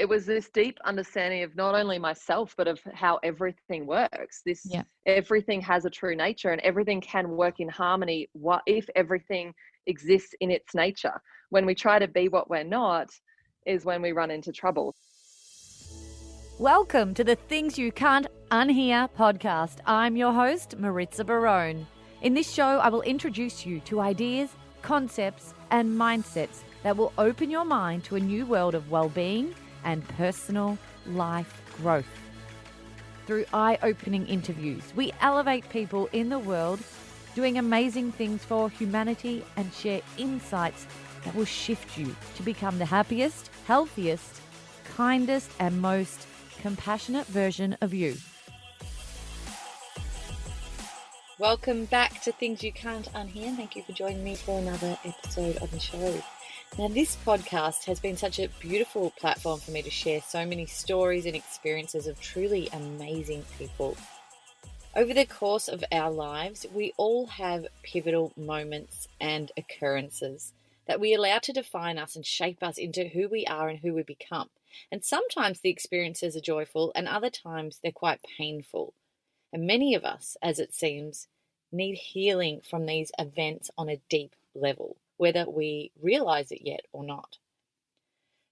It was this deep understanding of not only myself, but of how everything works. Everything has a true nature and everything can work in harmony. What if everything exists in its nature? When we try to be what we're not is when we run into trouble. Welcome to the Things You Can't Unhear podcast. I'm your host, Maritza Barone. In this show, I will introduce you to ideas, concepts, and mindsets that will open your mind to a new world of well-being and personal life growth. Through eye-opening interviews, we elevate people in the world doing amazing things for humanity and share insights that will shift you to become the happiest, healthiest, kindest, and most compassionate version of you. Welcome back to Things You Can't Unhear. Thank you for joining me for another episode of the show. Now, this podcast has been such a beautiful platform for me to share so many stories and experiences of truly amazing people. Over the course of our lives, we all have pivotal moments and occurrences that we allow to define us and shape us into who we are and who we become. And sometimes the experiences are joyful and other times they're quite painful. And many of us, as it seems, need healing from these events on a deep level, whether we realize it yet or not.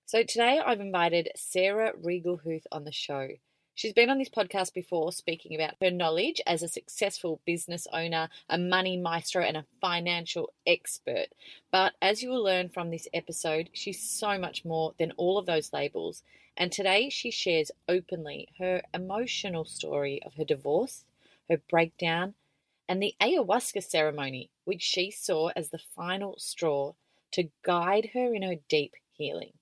So today I've invited Sarah Reigelhuth on the show. She's been on this podcast before speaking about her knowledge as a successful business owner, a money maestro, and a financial expert. But as you will learn from this episode, she's so much more than all of those labels. And today she shares openly her emotional story of her divorce, her breakdown, and the ayahuasca ceremony, which she saw as the final straw to guide her in her deep healing.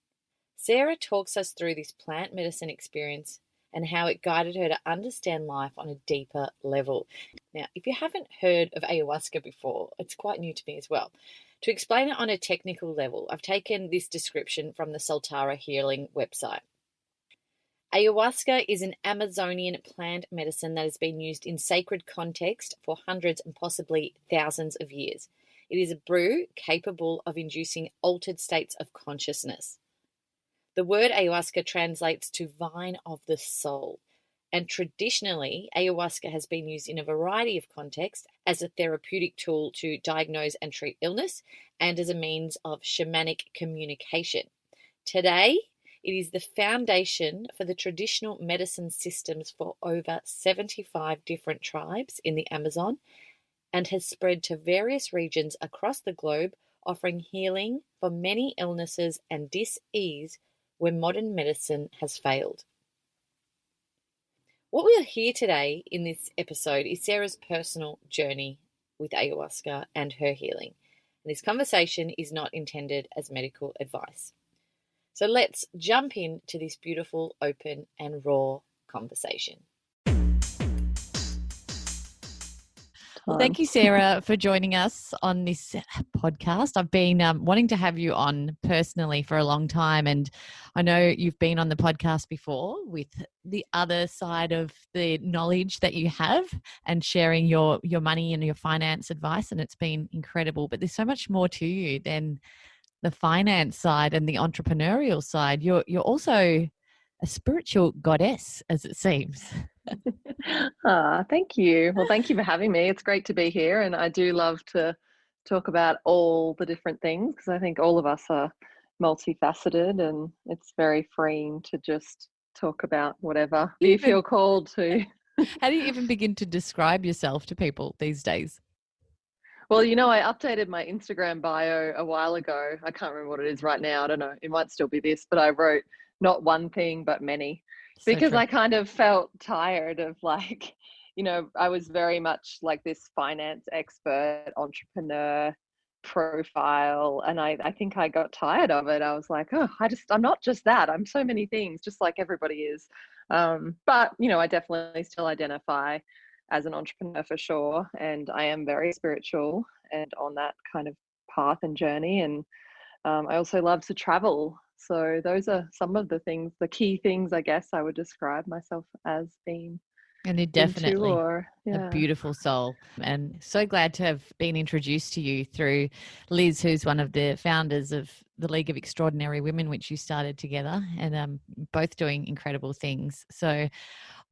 Sarah talks us through this plant medicine experience and how it guided her to understand life on a deeper level. Now, if you haven't heard of ayahuasca before, it's quite new to me as well. To explain it on a technical level, I've taken this description from the Soltara Healing website. Ayahuasca is an Amazonian plant medicine that has been used in sacred context for hundreds and possibly thousands of years. It is a brew capable of inducing altered states of consciousness. The word ayahuasca translates to vine of the soul, and traditionally, ayahuasca has been used in a variety of contexts as a therapeutic tool to diagnose and treat illness and as a means of shamanic communication. Today, it is the foundation for the traditional medicine systems for over 75 different tribes in the Amazon and has spread to various regions across the globe, offering healing for many illnesses and dis-ease where modern medicine has failed. What we'll hear today in this episode is Sarah's personal journey with ayahuasca and her healing. And this conversation is not intended as medical advice. So let's jump into this beautiful, open, and raw conversation. Well, thank you, Sarah, for joining us on this podcast. I've been wanting to have you on personally for a long time, and I know you've been on the podcast before with the other side of the knowledge that you have and sharing your money and your finance advice, and it's been incredible. But there's so much more to you than the finance side and the entrepreneurial side. You're also a spiritual goddess, as it seems. Thank you. Well, thank you for having me. It's great to be here. And I do love to talk about all the different things because I think all of us are multifaceted and it's very freeing to just talk about whatever you feel called to. How do you even begin to describe yourself to people these days? Well, I updated my Instagram bio a while ago. I can't remember what it is right now. I don't know. It might still be this, but I wrote not one thing, but many. Because I kind of felt tired of I was very much like this finance expert, entrepreneur profile. And I think I got tired of it. I was like, I'm not just that. I'm so many things, just like everybody is. But I definitely still identify as an entrepreneur for sure. And I am very spiritual and on that kind of path and journey. And I also love to travel. So those are some of the things, the key things, I guess I would describe myself as being. And you're into, definitely or a beautiful soul, and so glad to have been introduced to you through Liz, who's one of the founders of the League of Extraordinary Women, which you started together, and both doing incredible things. So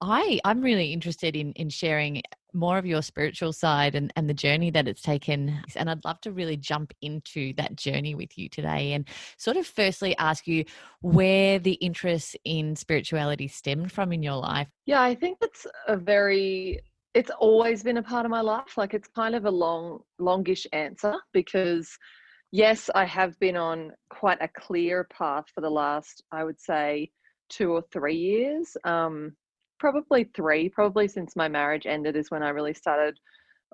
I'm really interested in sharing more of your spiritual side and the journey that it's taken. And I'd love to really jump into that journey with you today and sort of firstly ask you where the interest in spirituality stemmed from in your life. Yeah, I think it's always been a part of my life. Like, it's kind of a longish answer, because yes, I have been on quite a clear path for the last, I would say, 2 or 3 years. Probably since my marriage ended is when I really started,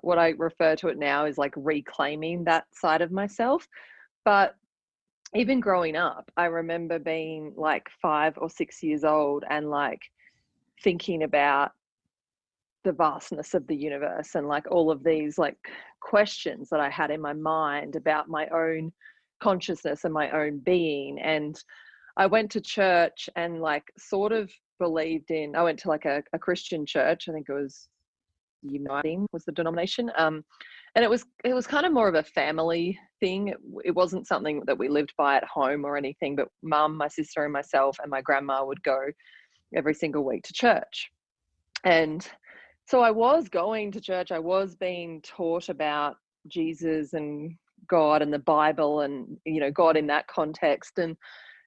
what I refer to it now is like reclaiming that side of myself. But even growing up, I remember being like 5 or 6 years old and like thinking about the vastness of the universe and like all of these like questions that I had in my mind about my own consciousness and my own being. And I went to church and like sort of I went to like a Christian church. I think it was Uniting was the denomination. And it was kind of more of a family thing. It wasn't something that we lived by at home or anything, but mum, my sister and myself and my grandma would go every single week to church. And so I was going to church. I was being taught about Jesus and God and the Bible and, God in that context. And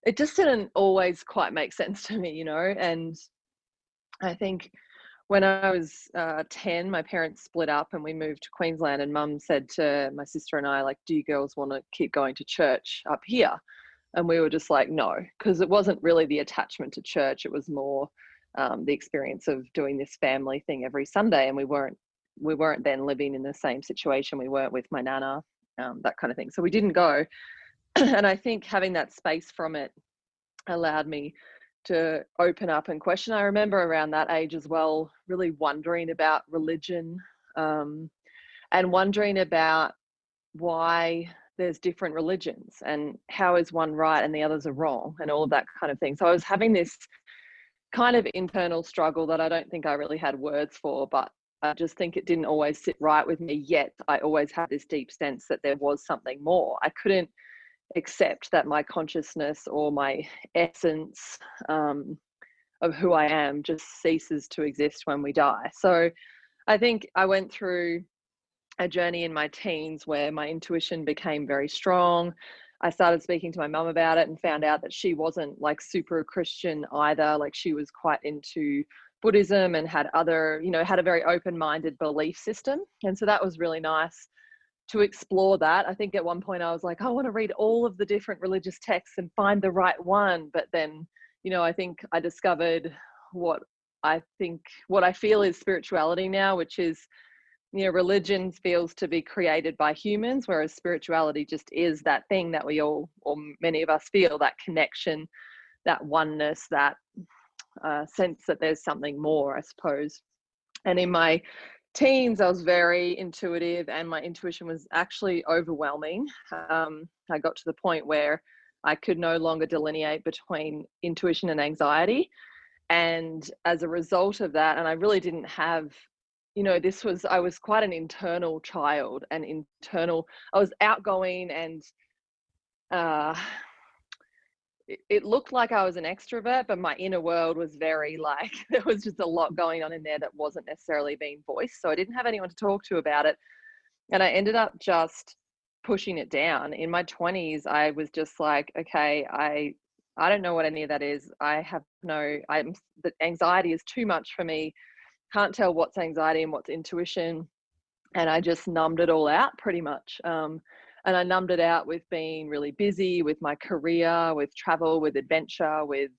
it just didn't always quite make sense to me, And I think when I was 10, my parents split up and we moved to Queensland, and mum said to my sister and I, like, do you girls want to keep going to church up here? And we were just like, no, because it wasn't really the attachment to church. It was more the experience of doing this family thing every Sunday. And we weren't then living in the same situation. We weren't with my nana, that kind of thing. So we didn't go. And I think having that space from it allowed me to open up and question. I remember around that age as well, really wondering about religion, and wondering about why there's different religions and how is one right and the others are wrong and all of that kind of thing. So I was having this kind of internal struggle that I don't think I really had words for, but I just think it didn't always sit right with me, yet I always had this deep sense that there was something more. I couldn't accept that my consciousness or my essence of who I am just ceases to exist when we die. So I think I went through a journey in my teens where my intuition became very strong. I started speaking to my mum about it and found out that she wasn't like super Christian either. Like, she was quite into Buddhism and had had a very open-minded belief system. And so that was really nice to explore that. I think at one point I was like, I want to read all of the different religious texts and find the right one. But then, I think I discovered what I feel is spirituality now, which is, religion feels to be created by humans, whereas spirituality just is that thing that we all, or many of us, feel, that connection, that oneness, that sense that there's something more, I suppose. And in my teens, I was very intuitive, and my intuition was actually overwhelming. I got to the point where I could no longer delineate between intuition and anxiety. And as a result of that, and I really didn't have, I was quite an internal child, and I was outgoing, and it looked like I was an extrovert, but my inner world was very like, there was just a lot going on in there that wasn't necessarily being voiced. So I didn't have anyone to talk to about it. And I ended up just pushing it down. In my 20s, I was just like, okay, I don't know what any of that is. The anxiety is too much for me. Can't tell what's anxiety and what's intuition. And I just numbed it all out pretty much. And I numbed it out with being really busy with my career, with travel, with adventure, with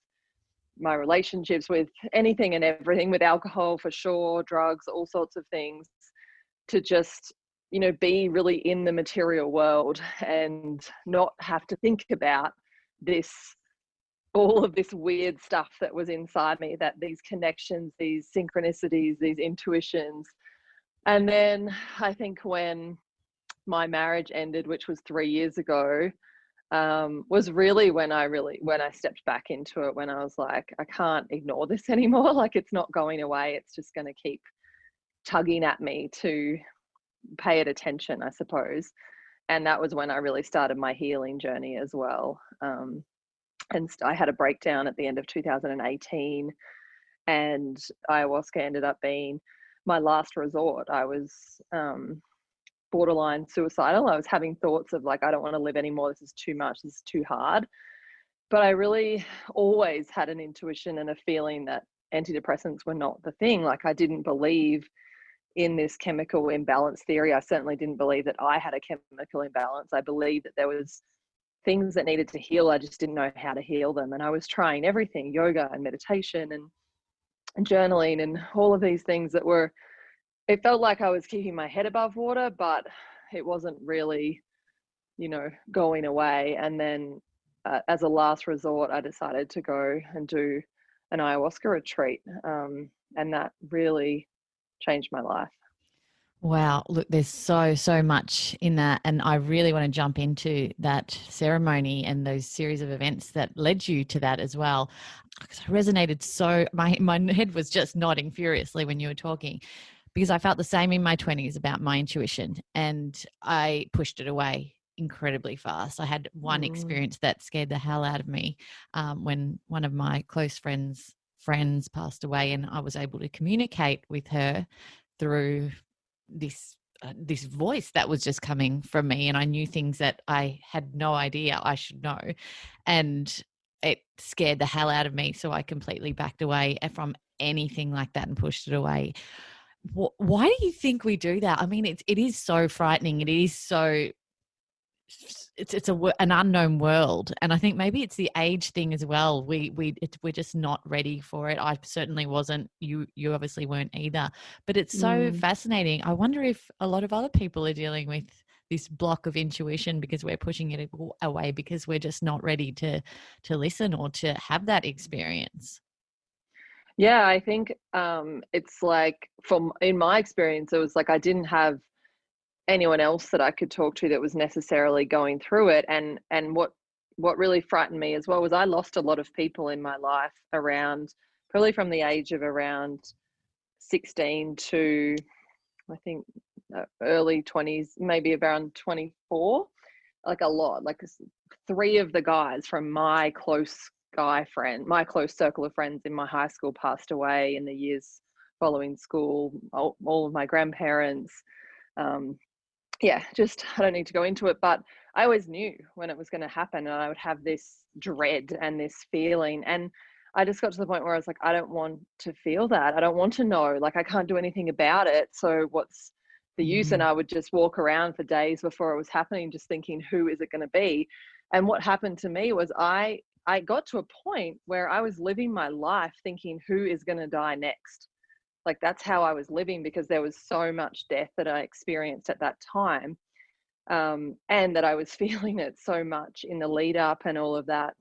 my relationships, with anything and everything, with alcohol for sure, drugs, all sorts of things, to just, be really in the material world and not have to think about all of this weird stuff that was inside me, that these connections, these synchronicities, these intuitions. And then I think when my marriage ended, which was 3 years ago, was really when I stepped back into it, when I was like, I can't ignore this anymore. Like, it's not going away. It's just going to keep tugging at me to pay it attention, I suppose. And that was when I really started my healing journey as well. And I had a breakdown at the end of 2018, and ayahuasca ended up being my last resort. I was borderline suicidal. I was having thoughts of like, I don't want to live anymore. This is too much. This is too hard. But I really always had an intuition and a feeling that antidepressants were not the thing. Like, I didn't believe in this chemical imbalance theory. I certainly didn't believe that I had a chemical imbalance. I believed that there was things that needed to heal. I just didn't know how to heal them. And I was trying everything, yoga and meditation and journaling and all of these things that were, it felt like I was keeping my head above water, but it wasn't really, going away. And then as a last resort, I decided to go and do an ayahuasca retreat. And that really changed my life. Wow. Look, there's so much in that. And I really want to jump into that ceremony and those series of events that led you to that as well. Because I resonated my head was just nodding furiously when you were talking, because I felt the same in my 20s about my intuition, and I pushed it away incredibly fast. I had one experience that scared the hell out of me when one of my close friends passed away, and I was able to communicate with her through this voice that was just coming from me, and I knew things that I had no idea I should know, and it scared the hell out of me. So I completely backed away from anything like that and pushed it away. Why do you think we do that? I mean, it is so frightening. It is so, it's an unknown world, and I think maybe it's the age thing as well. We're just not ready for it. I certainly wasn't. You obviously weren't either. But it's so fascinating. I wonder if a lot of other people are dealing with this block of intuition because we're pushing it away because we're just not ready to listen or to have that experience. Yeah, I think it's like, in my experience, it was like I didn't have anyone else that I could talk to that was necessarily going through it. And what really frightened me as well was I lost a lot of people in my life around, probably from the age of around 16 to I think early 20s, maybe around 24, like a lot. Like 3 of the guys from my close circle of friends in my high school passed away in the years following school. All of my grandparents, just, I don't need to go into it, but I always knew when it was going to happen, and I would have this dread and this feeling. And I just got to the point where I was like, I don't want to feel that. I don't want to know, like, I can't do anything about it. So what's the use? And I would just walk around for days before it was happening, just thinking, who is it going to be? And what happened to me was I got to a point where I was living my life thinking, who is going to die next? Like, that's how I was living, because there was so much death that I experienced at that time, and that I was feeling it so much in the lead up and all of that.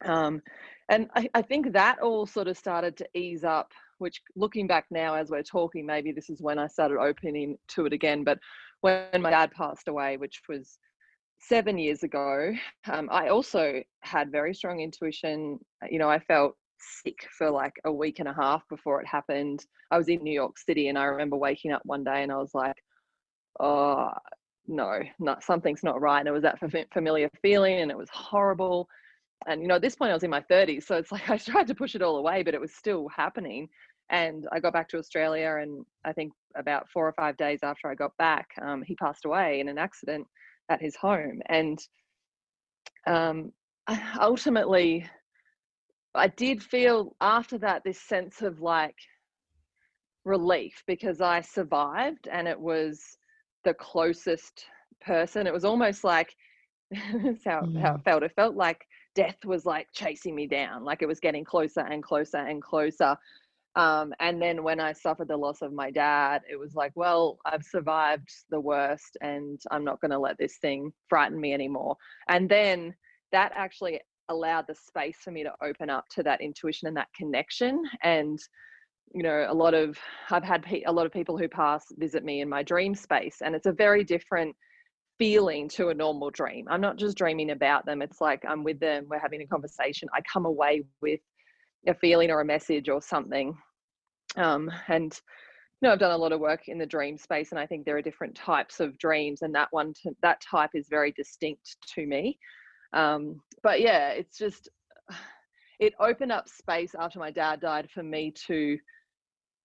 And I think that all sort of started to ease up, which, looking back now as we're talking, maybe this is when I started opening to it again. But when my dad passed away, which was 7 years ago, I also had very strong intuition. I felt sick for like a week and a half before it happened. I was in New York City, and I remember waking up one day and I was like, oh no, something's not right. And it was that familiar feeling, and it was horrible. And at this point I was in my 30s, so it's like I tried to push it all away, but it was still happening. And I got back to Australia, and I think about 4 or 5 days after I got back, he passed away in an accident at his home. And ultimately I did feel after that this sense of like relief, because I survived, and it was the closest person. It was almost like that's how it felt. It felt like death was like chasing me down, like it was getting closer and closer and closer. And then when I suffered the loss of my dad, it was like, well, I've survived the worst, and I'm not going to let this thing frighten me anymore. And then that actually allowed the space for me to open up to that intuition and that connection. And I've had a lot of people who visit me in my dream space, and it's a very different feeling to a normal dream. I'm not just dreaming about them. It's like I'm with them, we're having a conversation. I come away with a feeling or a message or something. And I've done a lot of work in the dream space, and I think there are different types of dreams, and that type is very distinct to me. But yeah, it's just, it opened up space after my dad died for me to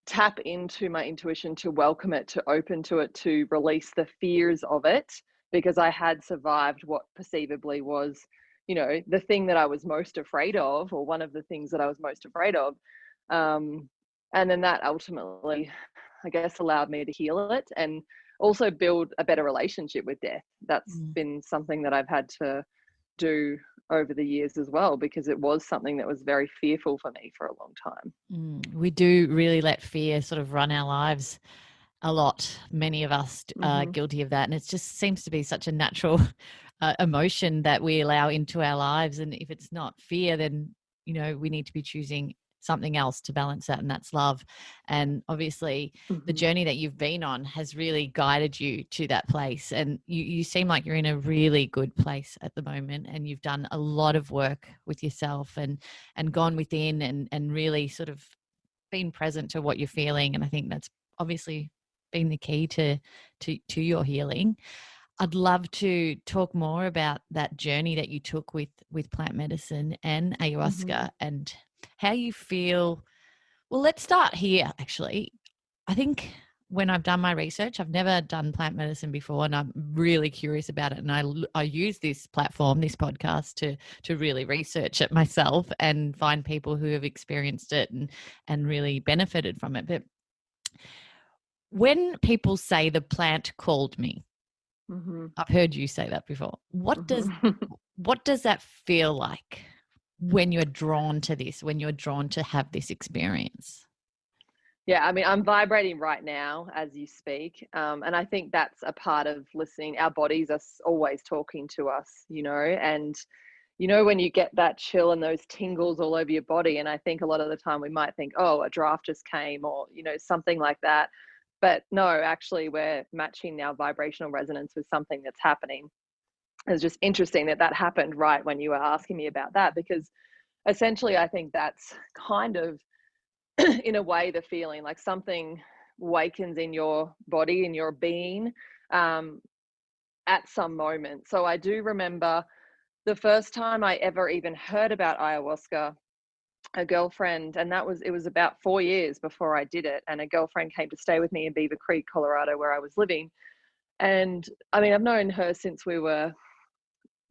tap into my intuition, to welcome it, to open to it, to release the fears of it, because I had survived what perceivably was, the thing that I was most afraid of, or one of the things that I was most afraid of. And then that ultimately, I guess, allowed me to heal it and also build a better relationship with death. That's been something that I've had to do over the years as well, because it was something that was very fearful for me for a long time. We do really let fear sort of run our lives a lot. Many of us are guilty of that, and it just seems to be such a natural emotion that we allow into our lives. And if it's not fear, then we need to be choosing something else to balance that, and that's love. And obviously the journey that you've been on has really guided you to that place, and you seem like you're in a really good place at the moment, and you've done a lot of work with yourself and gone within and really sort of been present to what you're feeling. And I think that's obviously been the key to your healing. I'd love to talk more about that journey that you took with plant medicine and ayahuasca and how you feel. Well, let's start here, actually. I think when I've done my research, I've never done plant medicine before, and I'm really curious about it. And I use this platform, this podcast, to really research it myself and find people who have experienced it and really benefited from it. But when people say the plant called me, I've heard you say that before. What does that feel like when you're drawn to this, when you're drawn to have this experience? Yeah, I mean, I'm vibrating right now as you speak. And I think that's a part of listening. Our bodies are always talking to us, and, when you get that chill and those tingles all over your body, and I think a lot of the time we might think, oh, a draft just came, or, something like that. But no, actually, we're matching our vibrational resonance with something that's happening. It's just interesting that happened right when you were asking me about that, because essentially I think that's kind of, in a way, the feeling like something wakens in your body, in your being, at some moment. So I do remember the first time I ever even heard about ayahuasca, a girlfriend, and it was about 4 years before I did it, and a girlfriend came to stay with me in Beaver Creek, Colorado, where I was living. And I mean, I've known her since we were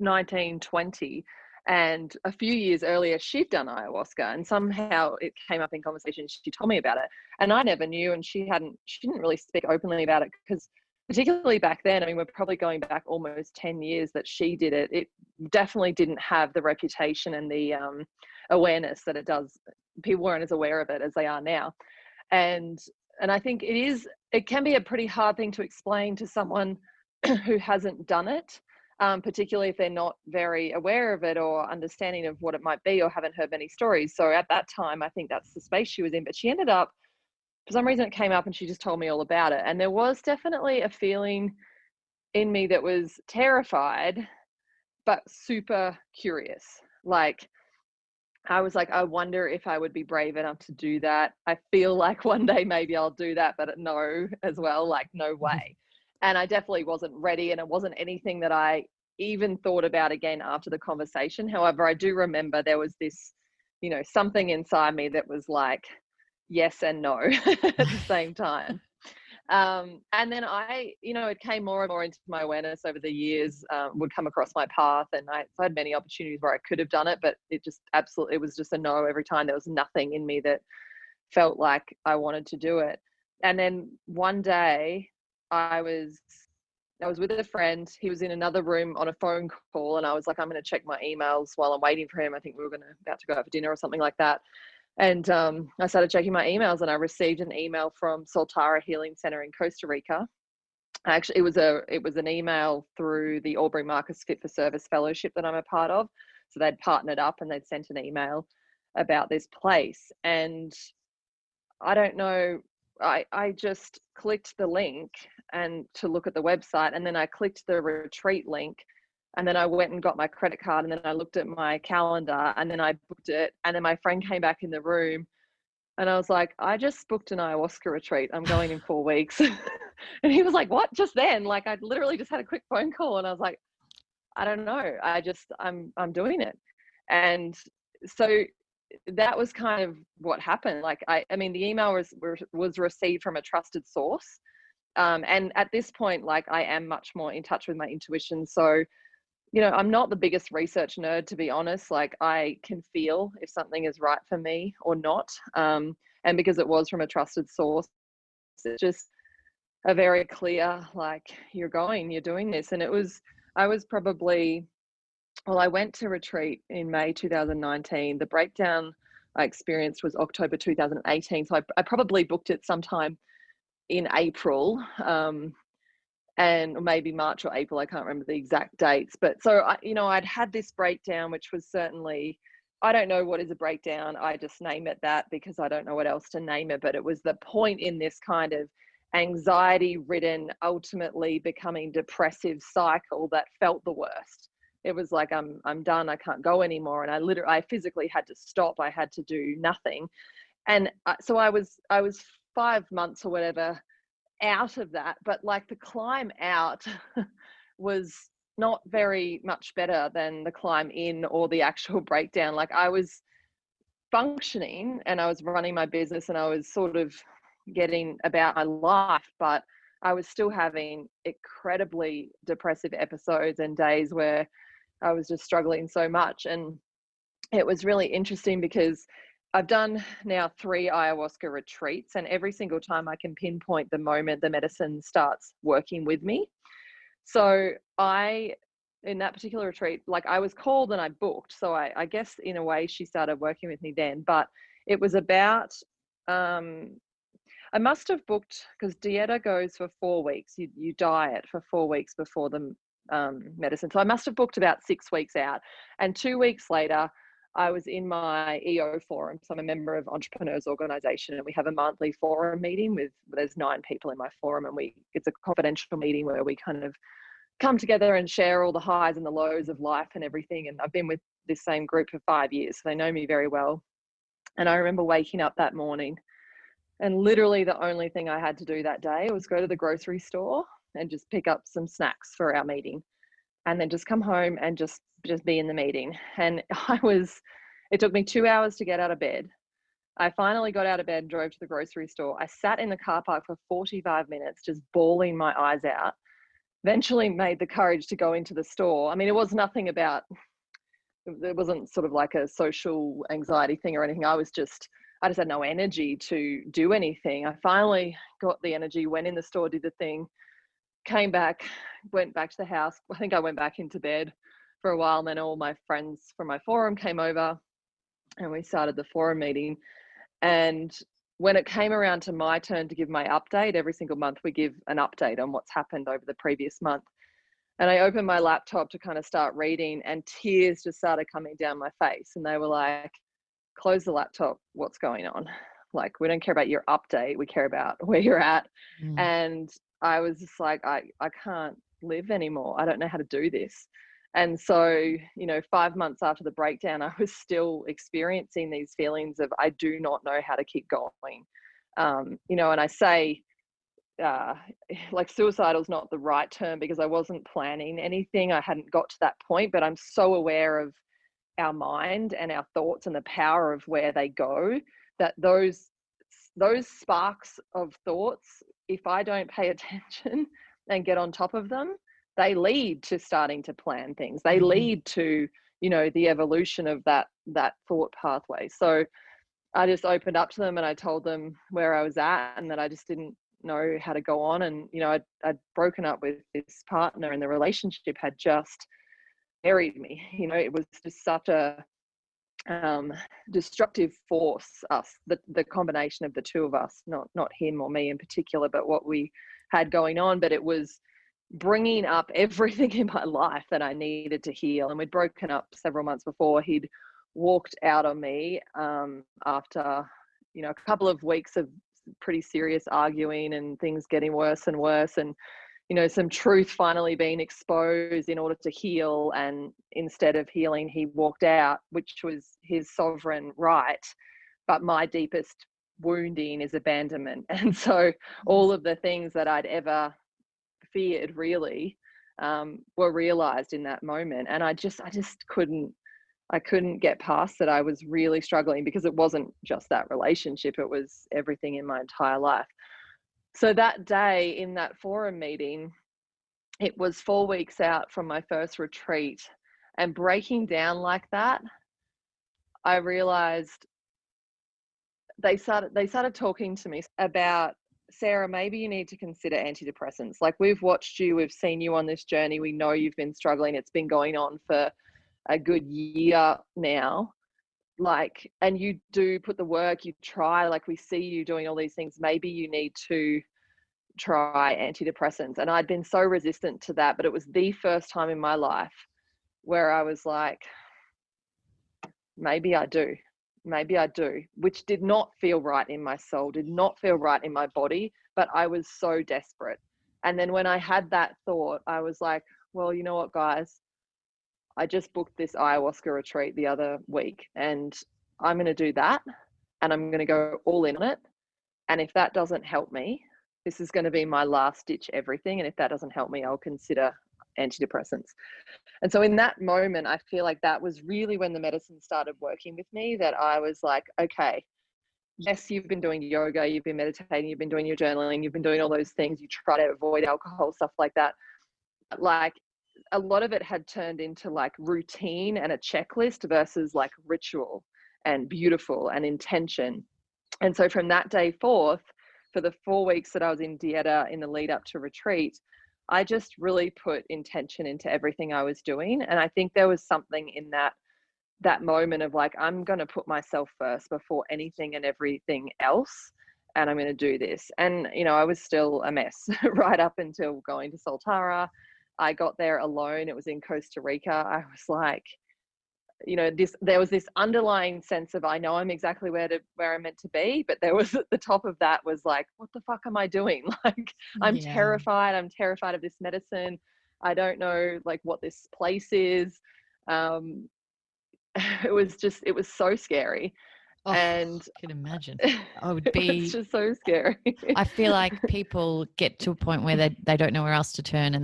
19, 20. And a few years earlier, she'd done ayahuasca, and somehow it came up in conversation. She told me about it, and I never knew, and she didn't really speak openly about it, because particularly back then, I mean, we're probably going back almost 10 years that she did it. It definitely didn't have the reputation and the awareness that it does. People weren't as aware of it as they are now. And I think it can be a pretty hard thing to explain to someone who hasn't done it, particularly if they're not very aware of it or understanding of what it might be, or haven't heard many stories. So at that time, I think that's the space she was in. But she ended up, for some reason, it came up and she just told me all about it. And there was definitely a feeling in me that was terrified, but super curious. Like, I was like, I wonder if I would be brave enough to do that. I feel like one day maybe I'll do that, but no as well, like no way. And I definitely wasn't ready, and it wasn't anything that I even thought about again after the conversation. However, I do remember there was this, something inside me that was like, yes and no at the same time. And then it came more and more into my awareness over the years, would come across my path. And I had many opportunities where I could have done it, but it was just a no every time. There was nothing in me that felt like I wanted to do it. And then one day I was with a friend. He was in another room on a phone call, and I was like, I'm going to check my emails while I'm waiting for him. I think we were about to go out for dinner or something like that. And I started checking my emails, and I received an email from Soltara Healing Center in Costa Rica. Actually, it was an email through the Aubrey Marcus Fit for Service Fellowship that I'm a part of. So they'd partnered up and they'd sent an email about this place. And I don't know I just clicked the link and to look at the website, and then I clicked the retreat link, and then I went and got my credit card, and then I looked at my calendar, and then I booked it. And then my friend came back in the room, and I was like, I just booked an ayahuasca retreat. I'm going in 4 weeks. And he was like, what? Just then? Like, I literally just had a quick phone call, and I was like, I don't know. I'm doing it. And so that was kind of what happened. Like, I mean, the email was received from a trusted source. And at this point, like, I am much more in touch with my intuition. So, you know, I'm not the biggest research nerd, to be honest. Like, I can feel if something is right for me or not. And because it was from a trusted source, it's just a very clear, like, you're doing this. And I was probably, well, I went to retreat in May 2019. The breakdown I experienced was October 2018. So I probably booked it sometime in April, and maybe March or April. I can't remember the exact dates. But so, I'd had this breakdown, which was certainly, I don't know what is a breakdown. I just name it that because I don't know what else to name it. But it was the point in this kind of anxiety-ridden, ultimately becoming depressive cycle that felt the worst. It was like, I'm done. I can't go anymore. And I physically had to stop. I had to do nothing. And so I was 5 months or whatever out of that, but like the climb out was not very much better than the climb in or the actual breakdown. Like, I was functioning and I was running my business and I was sort of getting about my life, but I was still having incredibly depressive episodes and days where I was just struggling so much. And it was really interesting because I've done now 3 ayahuasca retreats, and every single time I can pinpoint the moment the medicine starts working with me. So in that particular retreat, like, I was called and I booked. So I guess in a way she started working with me then, but it was about, I must have booked, because dieta goes for 4 weeks. You diet for 4 weeks before the medicine. So I must have booked about 6 weeks out. And 2 weeks later, I was in my EO forum. So I'm a member of Entrepreneurs Organization, and we have a monthly forum meeting there's 9 people in my forum, and it's a confidential meeting where we kind of come together and share all the highs and the lows of life and everything. And I've been with this same group for 5 years, so they know me very well. And I remember waking up that morning, and literally the only thing I had to do that day was go to the grocery store and just pick up some snacks for our meeting, and then just come home and just be in the meeting. And it took me 2 hours to get out of bed. I finally got out of bed and drove to the grocery store. I sat in the car park for 45 minutes, just bawling my eyes out. Eventually made the courage to go into the store. I mean, it wasn't sort of like a social anxiety thing or anything. I just had no energy to do anything. I finally got the energy, went in the store, did the thing, came back, went back to the house. I think I went back into bed for a while, and then all my friends from my forum came over and we started the forum meeting. And when it came around to my turn to give my update, every single month we give an update on what's happened over the previous month. And I opened my laptop to kind of start reading, and tears just started coming down my face. And they were like, close the laptop, what's going on? Like, we don't care about your update, we care about where you're at. And I was just like, I can't live anymore. I don't know how to do this. And so, 5 months after the breakdown, I was still experiencing these feelings of, I do not know how to keep going. And I say, like, suicidal is not the right term because I wasn't planning anything. I hadn't got to that point, but I'm so aware of our mind and our thoughts and the power of where they go, that those sparks of thoughts, if I don't pay attention and get on top of them, they lead to starting to plan things. They lead to, the evolution of that thought pathway. So I just opened up to them and I told them where I was at and that I just didn't know how to go on. And, I'd broken up with this partner, and the relationship had just buried me. It was just such a destructive force, the combination of the two of us, not him or me in particular, but what we had going on. But it was bringing up everything in my life that I needed to heal. And we'd broken up several months before. He'd walked out on me after a couple of weeks of pretty serious arguing and things getting worse and worse, and some truth finally being exposed in order to heal. And instead of healing, he walked out, which was his sovereign right. But my deepest wounding is abandonment. And so all of the things that I'd ever feared really were realized in that moment. And I just couldn't get past that. I was really struggling because it wasn't just that relationship, it was everything in my entire life. So that day in that forum meeting, it was 4 weeks out from my first retreat, and breaking down like that, I realized they started talking to me about, Sarah, maybe you need to consider antidepressants. Like, we've watched you, we've seen you on this journey, we know you've been struggling, it's been going on for a good year now, like, and you do put the work, you try, like, we see you doing all these things, maybe you need to try antidepressants. And I'd been so resistant to that, but it was the first time in my life where I was like, maybe I do, which did not feel right in my soul, did not feel right in my body, but I was so desperate. And then when I had that thought, I was like, well, you know what, guys, I just booked this ayahuasca retreat the other week, and I'm going to do that, and I'm going to go all in on it. And if that doesn't help me, this is going to be my last ditch everything. And if that doesn't help me, I'll consider antidepressants. And so in that moment, I feel like that was really when the medicine started working with me, that I was like, okay, yes, you've been doing yoga, you've been meditating, you've been doing your journaling, you've been doing all those things, you try to avoid alcohol, stuff like that. But like, a lot of it had turned into like routine and a checklist versus like ritual and beautiful and intention. And so from that day forth, for the 4 weeks that I was in dieta in the lead up to retreat, I just really put intention into everything I was doing. And I think there was something in that moment of like, I'm going to put myself first before anything and everything else. And I'm going to do this. And, I was still a mess right up until going to Soltara. I got there alone. It was in Costa Rica. I was like, there was this underlying sense of, I know I'm exactly where I'm meant to be, but there was, at the top of that was like, what the fuck am I doing? Like, I'm terrified. I'm terrified of this medicine. I don't know like what this place is. It was so scary. Oh, and I can imagine. I would be, it's just so scary. I feel like people get to a point where they don't know where else to turn,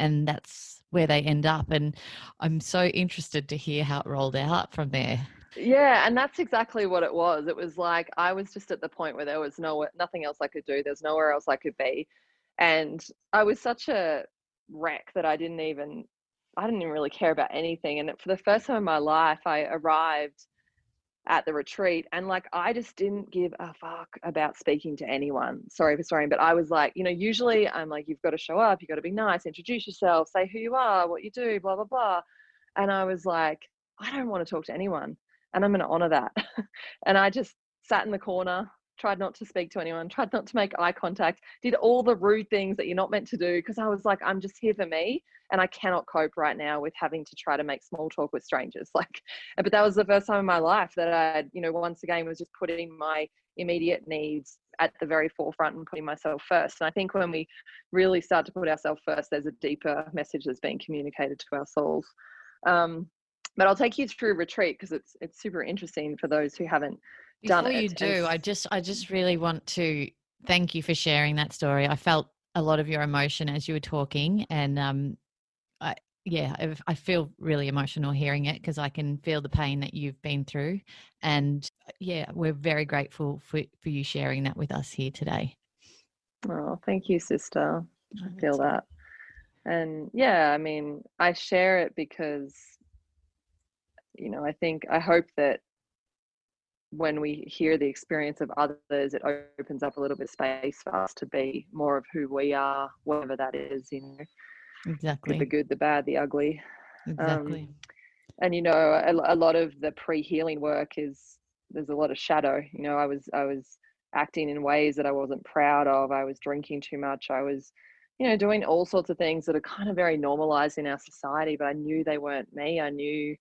and that's where they end up. And I'm so interested to hear how it rolled out from there. Yeah, and that's exactly what it was. It was like, I was just at the point where there was nothing else I could do. There's nowhere else I could be. And I was such a wreck that I didn't even really care about anything. And for the first time in my life, I arrived at the retreat, and like, I just didn't give a fuck about speaking to anyone. Sorry for swearing, but I was like, usually I'm like, you've got to show up, you've got to be nice, introduce yourself, say who you are, what you do, blah, blah, blah. And I was like, I don't want to talk to anyone, and I'm going to honor that. And I just sat in the corner, tried not to speak to anyone, tried not to make eye contact, did all the rude things that you're not meant to do, because I was like, I'm just here for me, and I cannot cope right now with having to try to make small talk with strangers. Like, but that was the first time in my life that I, once again, was just putting my immediate needs at the very forefront and putting myself first. And I think when we really start to put ourselves first, there's a deeper message that's being communicated to our souls. But I'll take you through retreat, because it's super interesting for those who haven't done it. Before you do, I just really want to thank you for sharing that story. I felt a lot of your emotion as you were talking, and I feel really emotional hearing it, because I can feel the pain that you've been through. And we're very grateful for you sharing that with us here today. Oh, thank you, sister. I feel that. And I mean, I share it because, I hope that when we hear the experience of others, it opens up a little bit of space for us to be more of who we are, whatever that is, Exactly. The good, the bad, the ugly. Exactly. And a lot of the pre-healing work there's a lot of shadow. I was acting in ways that I wasn't proud of. I was drinking too much. I was doing all sorts of things that are kind of very normalized in our society, but I knew they weren't me. I knew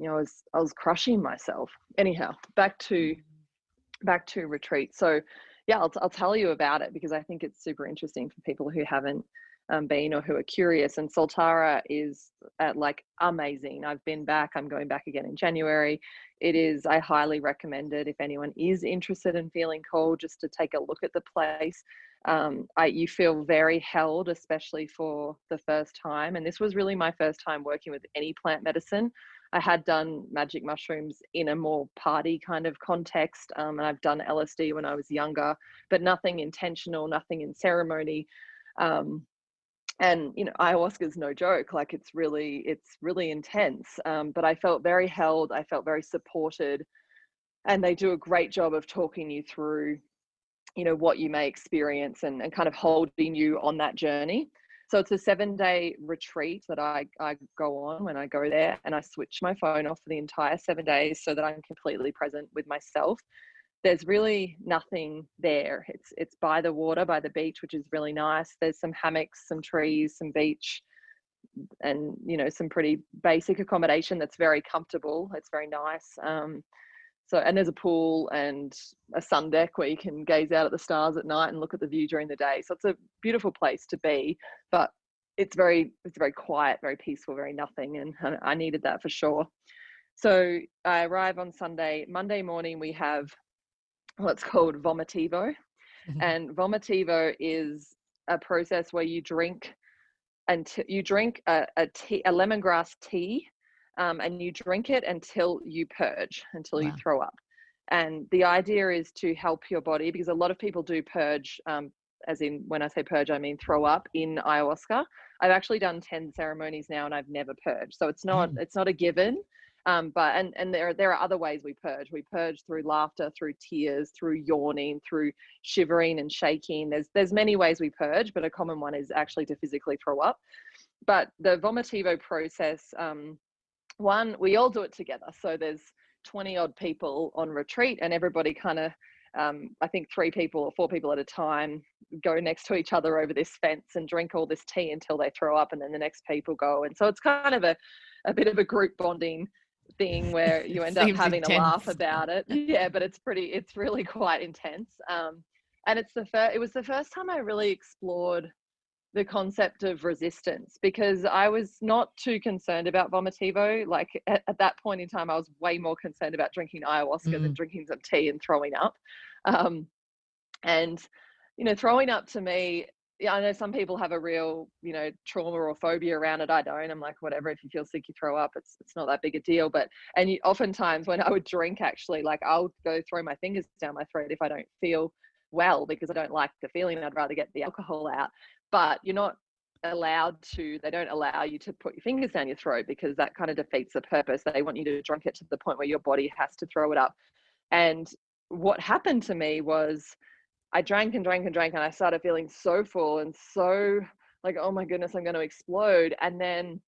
I was crushing myself. Anyhow, back to retreat. So yeah, I'll tell you about it because I think it's super interesting for people who haven't been or who are curious. And Soltara is like amazing. I've been back. I'm going back again in January. It is, I highly recommend it if anyone is interested in feeling called, just to take a look at the place. You feel very held, especially for the first time. And this was really my first time working with any plant medicine. I had done magic mushrooms in a more party kind of context, and I've done LSD when I was younger, but nothing intentional, nothing in ceremony. And you know, ayahuasca is no joke. Like it's really intense. But I felt very held. I felt very supported, and they do a great job of talking you through, you know, what you may experience and kind of holding you on that journey. So it's a 7-day retreat that I go on when I go there, and I switch my phone off for the entire 7 days so that I'm completely present with myself. There's really nothing there. It's by the water, by the beach, which is really nice. There's some hammocks, some trees, some beach, and, you know, some pretty basic accommodation that's very comfortable. It's very nice. So, and there's a pool and a sun deck where you can gaze out at the stars at night and look at the view during the day. So it's a beautiful place to be, but it's very quiet, very peaceful, very nothing. And I needed that for sure. So I arrive on Sunday. Monday morning, we have what's called vomitivo. And vomitivo is a process where you drink a lemongrass tea. And you drink it until you purge, until you throw up. And the idea is to help your body, because a lot of people do purge, as in, when I say purge, I mean throw up in ayahuasca. I've actually done 10 ceremonies now and I've never purged. So it's not a given. But there are other ways we purge. We purge through laughter, through tears, through yawning, through shivering and shaking. There's many ways we purge, but a common one is actually to physically throw up. But the vomitivo process, we all do it together. So there's 20 odd people on retreat, and everybody kind of, I think 3 people or 4 people at a time go next to each other over this fence and drink all this tea until they throw up, and then the next people go. And so it's kind of a bit of a group bonding thing where you end up having intense. A laugh about it. Yeah, but it's really quite intense. And it was the first time I really explored the concept of resistance, because I was not too concerned about vomitivo. Like at that point in time, I was way more concerned about drinking ayahuasca than drinking some tea and throwing up. And, you know, throwing up to me, I know some people have a real, you know, trauma or phobia around it. I don't. I'm like, whatever, if you feel sick, you throw up. It's not that big a deal. But, and oftentimes when I would drink, actually, like I'll go throw my fingers down my throat if I don't feel well, because I don't like the feeling. I'd rather get the alcohol out. But you're not allowed to, they don't allow you to put your fingers down your throat, because that kind of defeats the purpose. They want you to drink it to the point where your body has to throw it up. And what happened to me was I drank and drank and drank, and I started feeling so full and so like, oh my goodness, I'm going to explode. And then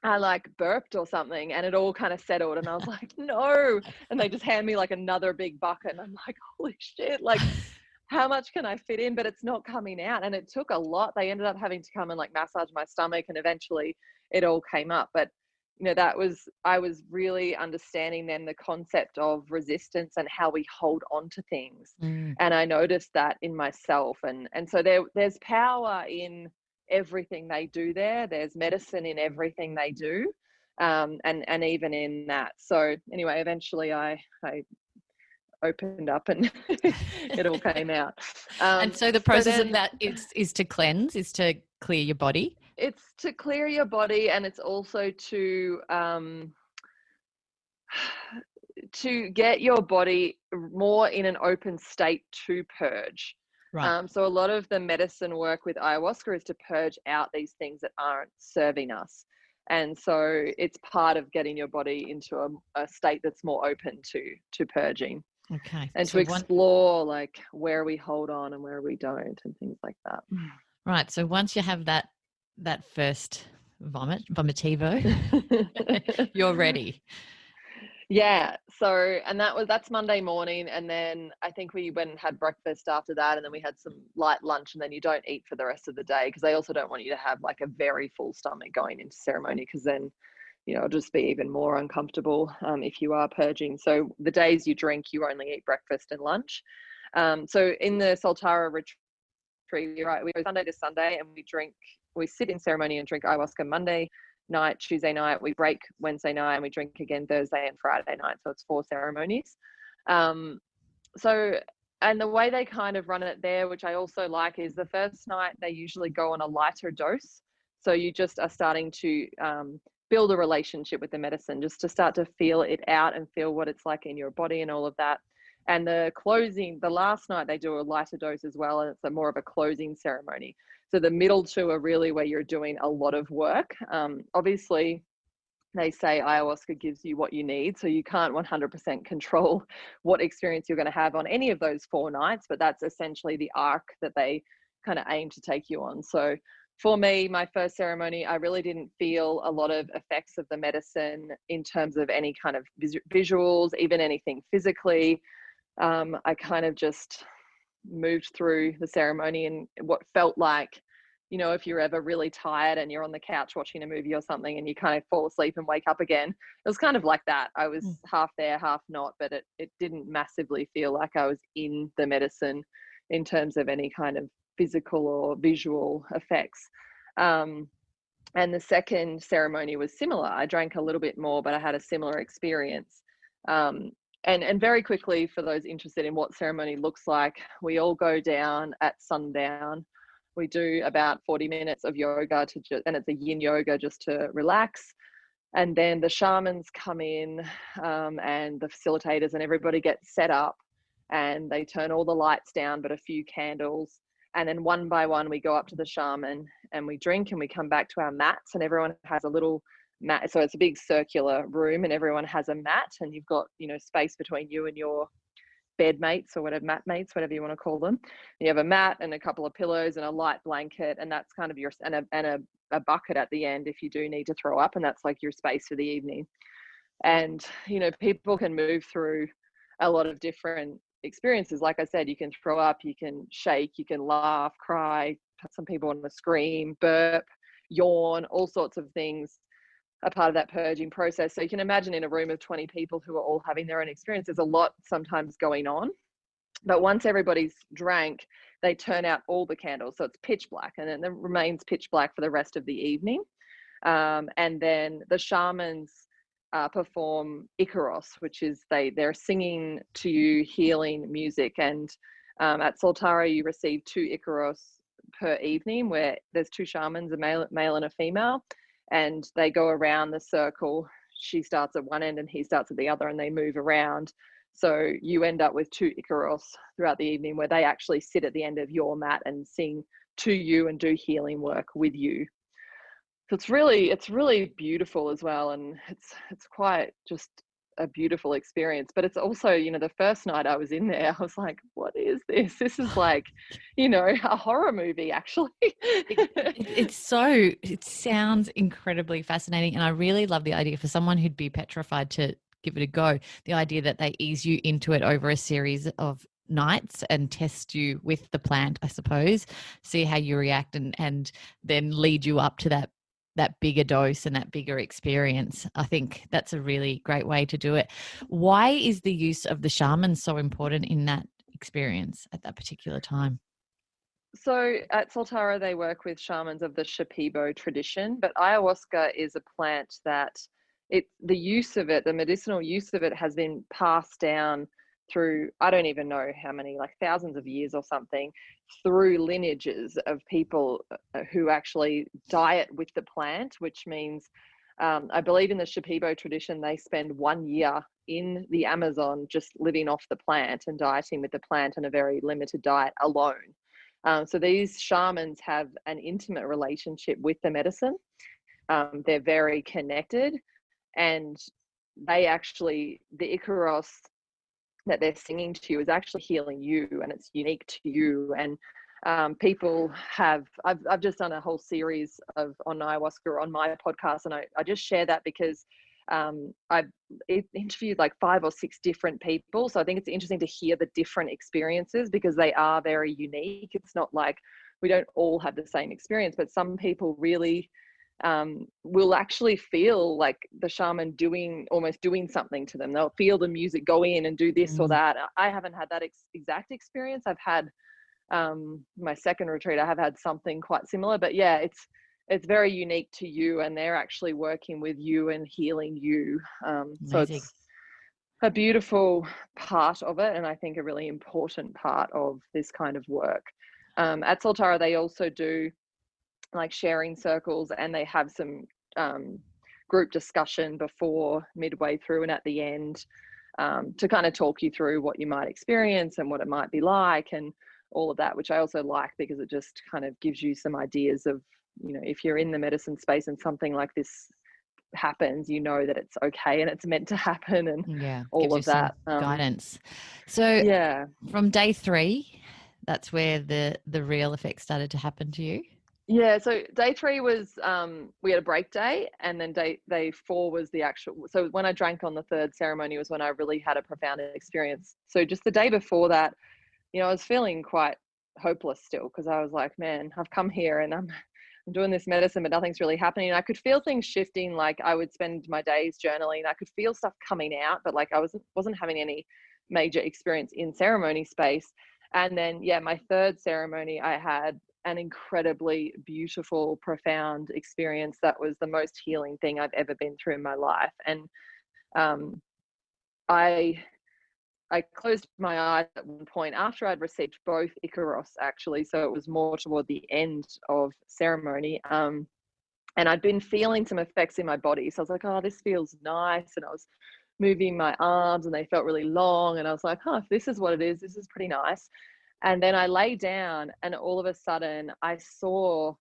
I like burped or something, and it all kind of settled, and I was like, no. And they just hand me like another big bucket, and I'm like, holy shit, like how much can I fit in? But it's not coming out. And it took a lot. They ended up having to come and like massage my stomach, and eventually it all came up. But, you know, I was really understanding then the concept of resistance and how we hold on to things. And I noticed that in myself. And so there's power in everything they do there. There's medicine in everything they do. And even in that. So anyway, eventually I opened up and it all came out. And so the process of that is to cleanse, is to clear your body. It's to clear your body, and it's also to get your body more in an open state to purge. Right. So a lot of the medicine work with ayahuasca is to purge out these things that aren't serving us. And so it's part of getting your body into a state that's more open to purging. Okay. And so to explore like where we hold on and where we don't and things like that. Right. So once you have that first vomitivo, you're ready. Yeah. So, and that's Monday morning. And then I think we went and had breakfast after that. And then we had some light lunch, and then you don't eat for the rest of the day, because they also don't want you to have like a very full stomach going into ceremony, because then, you know, it'll just be even more uncomfortable if you are purging. So the days you drink, you only eat breakfast and lunch. So in the Soltara retreat, right, we go Sunday to Sunday, and we sit in ceremony and drink ayahuasca Monday night, Tuesday night, we break Wednesday night, and we drink again Thursday and Friday night. So it's 4 ceremonies. And the way they kind of run it there, which I also like, is the first night they usually go on a lighter dose. So you just are starting to build a relationship with the medicine, just to start to feel it out and feel what it's like in your body and all of that. And the last night they do a lighter dose as well, and it's more of a closing ceremony. So the middle two are really where you're doing a lot of work. Obviously, they say ayahuasca gives you what you need, so you can't 100% control what experience you're going to have on any of those 4 nights, but that's essentially the arc that they kind of aim to take you on. So for me, my first ceremony, I really didn't feel a lot of effects of the medicine in terms of any kind of visuals, even anything physically. I kind of just moved through the ceremony in what felt like, you know, if you're ever really tired and you're on the couch watching a movie or something and you kind of fall asleep and wake up again, it was kind of like that. I was half there, half not, but it didn't massively feel like I was in the medicine in terms of any kind of physical or visual effects. And the second ceremony was similar. I drank a little bit more, but I had a similar experience. And very quickly, for those interested in what ceremony looks like, we all go down at sundown. We do about 40 minutes of yoga and it's a yin yoga just to relax. And then the shamans come in, and the facilitators and everybody gets set up, and they turn all the lights down, but a few candles. And then one by one, we go up to the shaman and we drink, and we come back to our mats, and everyone has a little mat. So it's a big circular room, and everyone has a mat, and you've got, you know, space between you and your bed mates or whatever, mat mates, whatever you want to call them. You have a mat and a couple of pillows and a light blanket, and that's kind of your, and a bucket at the end if you do need to throw up, and that's like your space for the evening. And, you know, people can move through a lot of different experiences. Like I said, you can throw up, you can shake, you can laugh, cry. Some people want to scream, burp, yawn, all sorts of things are part of that purging process. So you can imagine in a room of 20 people who are all having their own experience, there's a lot sometimes going on. But once everybody's drank, they turn out all the candles. So it's pitch black, and then it remains pitch black for the rest of the evening. And then the shamans perform Icaros, which is they're singing to you healing music. And at Soltara, you receive 2 Icaros per evening, where there's 2 shamans, a male and a female, and they go around the circle. She starts at one end and he starts at the other, and they move around. So you end up with 2 Icaros throughout the evening, where they actually sit at the end of your mat and sing to you and do healing work with you. So it's really beautiful as well, and it's quite just a beautiful experience. But it's also, you know, the first night I was in there, I was like, what is this? This is like, you know, a horror movie, actually. It sounds incredibly fascinating, and I really love the idea for someone who'd be petrified to give it a go, the idea that they ease you into it over a series of nights and test you with the plant, I suppose, see how you react, and then lead you up to that bigger dose and that bigger experience. I think that's a really great way to do it. Why is the use of the shaman so important in that experience at that particular time? So at Soltara, they work with shamans of the Shipibo tradition, but ayahuasca is a plant that the use of it, the medicinal use of it, has been passed down through, I don't even know how many, like thousands of years or something, through lineages of people who actually diet with the plant, which means I believe in the Shipibo tradition, they spend 1 year in the Amazon just living off the plant and dieting with the plant and a very limited diet alone. So these shamans have an intimate relationship with the medicine. They're very connected, and the Icaros that they're singing to you is actually healing you, and it's unique to you. And people I've just done a whole series on ayahuasca on my podcast, and I just share that because I've interviewed like 5 or 6 different people. So I think it's interesting to hear the different experiences, because they are very unique. It's not like we don't all have the same experience, but some people really will actually feel like the shaman almost doing something to them. They'll feel the music go in and do this or that. I haven't had that exact experience. I've had my second retreat, I have had something quite similar, but yeah, it's very unique to you, and they're actually working with you and healing you. So it's a beautiful part of it, and I think a really important part of this kind of work. At Soltara, they also do like sharing circles, and they have some group discussion before, midway through, and at the end, to kind of talk you through what you might experience and what it might be like, and all of that, which I also like, because it just kind of gives you some ideas of, you know, if you're in the medicine space and something like this happens, you know that it's okay and it's meant to happen, and all of that guidance. So yeah, from day 3, that's where the real effects started to happen to you. Yeah, so day 3 was we had a break day, and then day 4 was the actual. So when I drank on the 3rd ceremony was when I really had a profound experience. So just the day before that, you know, I was feeling quite hopeless still, because I was like, man, I've come here and I'm doing this medicine, but nothing's really happening. And I could feel things shifting. Like, I would spend my days journaling. I could feel stuff coming out, but like I wasn't having any major experience in ceremony space. And then, yeah, my 3rd ceremony, I had an incredibly beautiful, profound experience that was the most healing thing I've ever been through in my life. And I closed my eyes at one point after I'd received both Icaros, actually. So it was more toward the end of ceremony. And I'd been feeling some effects in my body. So I was like, oh, this feels nice. And I was moving my arms and they felt really long. And I was like, oh, if this is what it is, this is pretty nice. And then I lay down, and all of a sudden I saw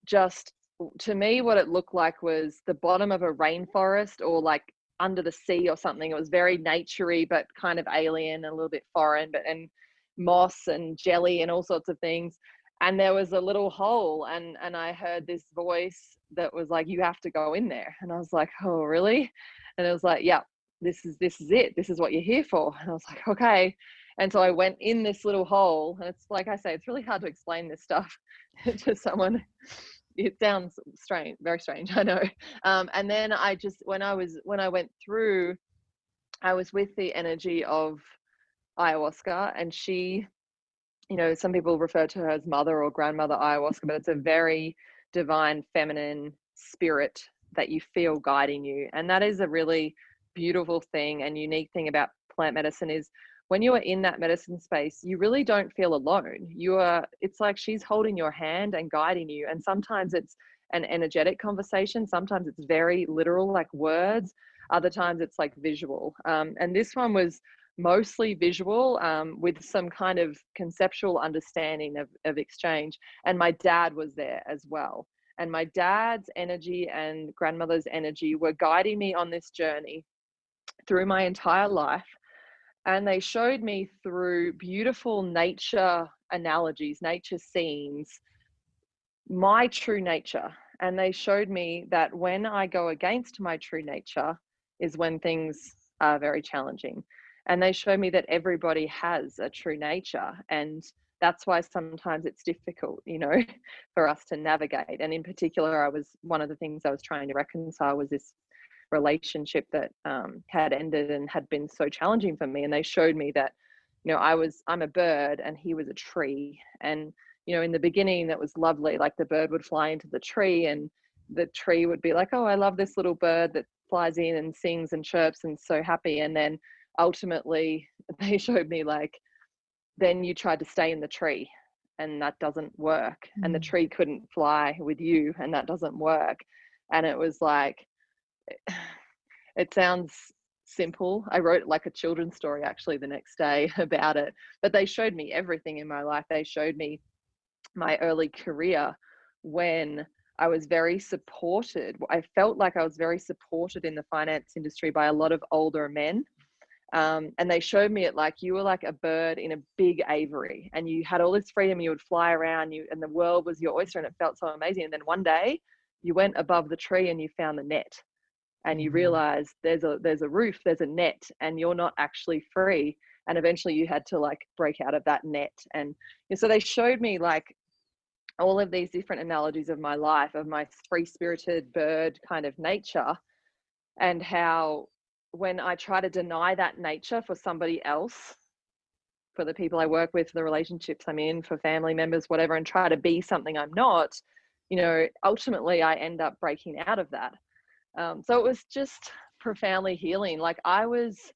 just, to me, what it looked like was the bottom of a rainforest, or like under the sea or something. It was very naturey, but kind of alien, a little bit foreign, and moss and jelly and all sorts of things. And there was a little hole, and I heard this voice that was like, you have to go in there. And I was like, oh, really? And it was like, yeah, this is it. This is what you're here for. And I was like, okay. And so I went in this little hole, and it's like I say, it's really hard to explain this stuff to someone. It sounds strange, very strange, I know. And then I just, when I went through, I was with the energy of ayahuasca, and she, you know, some people refer to her as mother or grandmother ayahuasca, but it's a very divine feminine spirit that you feel guiding you. And that is a really beautiful thing and unique thing about plant medicine, is when you are in that medicine space, you really don't feel alone. It's like she's holding your hand and guiding you. And sometimes it's an energetic conversation. Sometimes it's very literal, like words. Other times it's like visual. And this one was mostly visual, with some kind of conceptual understanding of exchange. And my dad was there as well. And my dad's energy and grandmother's energy were guiding me on this journey through my entire life. And they showed me through beautiful nature analogies, nature scenes, my true nature. And they showed me that when I go against my true nature is when things are very challenging. And they showed me that everybody has a true nature. And that's why sometimes it's difficult, you know, for us to navigate. And in particular, one of the things I was trying to reconcile was this relationship that had ended and had been so challenging for me. And they showed me that, you know, I'm a bird and he was a tree. And, you know, in the beginning, that was lovely. Like, the bird would fly into the tree, and the tree would be like, oh, I love this little bird that flies in and sings and chirps and so happy. And then ultimately they showed me, like, then you tried to stay in the tree and that doesn't work. And the tree couldn't fly with you, and that doesn't work. And it was like, it sounds simple. I wrote like a children's story actually the next day about it, but they showed me everything in my life. They showed me my early career, when I was very supported. I felt like I was very supported in the finance industry by a lot of older men. And they showed me it like you were like a bird in a big aviary, and you had all this freedom. You would fly around, and the world was your oyster, and it felt so amazing. And then one day you went above the tree and you found the net, and you realize there's a roof, there's a net, and you're not actually free. And eventually you had to like break out of that net. And so they showed me like all of these different analogies of my life, of my free-spirited bird kind of nature, and how when I try to deny that nature for somebody else, for the people I work with, for the relationships I'm in, for family members, whatever, and try to be something I'm not, ultimately I end up breaking out of that. So it was just profoundly healing. Like I was,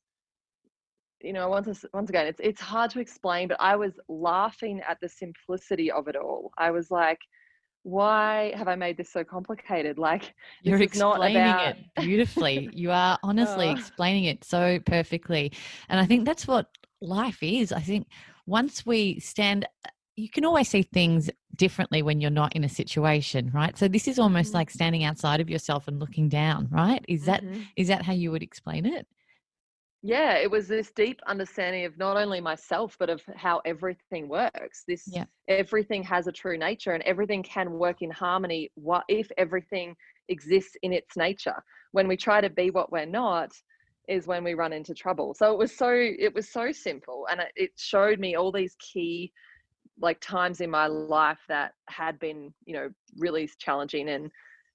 once again, it's hard to explain, but I was laughing at the simplicity of it all. I was like, why have I made this so complicated? Like, You're this is not explaining about it beautifully. You are honestly explaining it so perfectly. And I think that's what life is. I think once we stand, you can always see things differently when you're not in a situation, right? So this is almost like standing outside of yourself and looking down, right? Is that how you would explain it? Yeah, it was this deep understanding of not only myself, but of how everything works. Yeah. Everything has a true nature, and everything can work in harmony. What if everything exists in its nature? When we try to be what we're not, is when we run into trouble. So it was so simple, and it showed me all these key like times in my life that had been, really challenging. And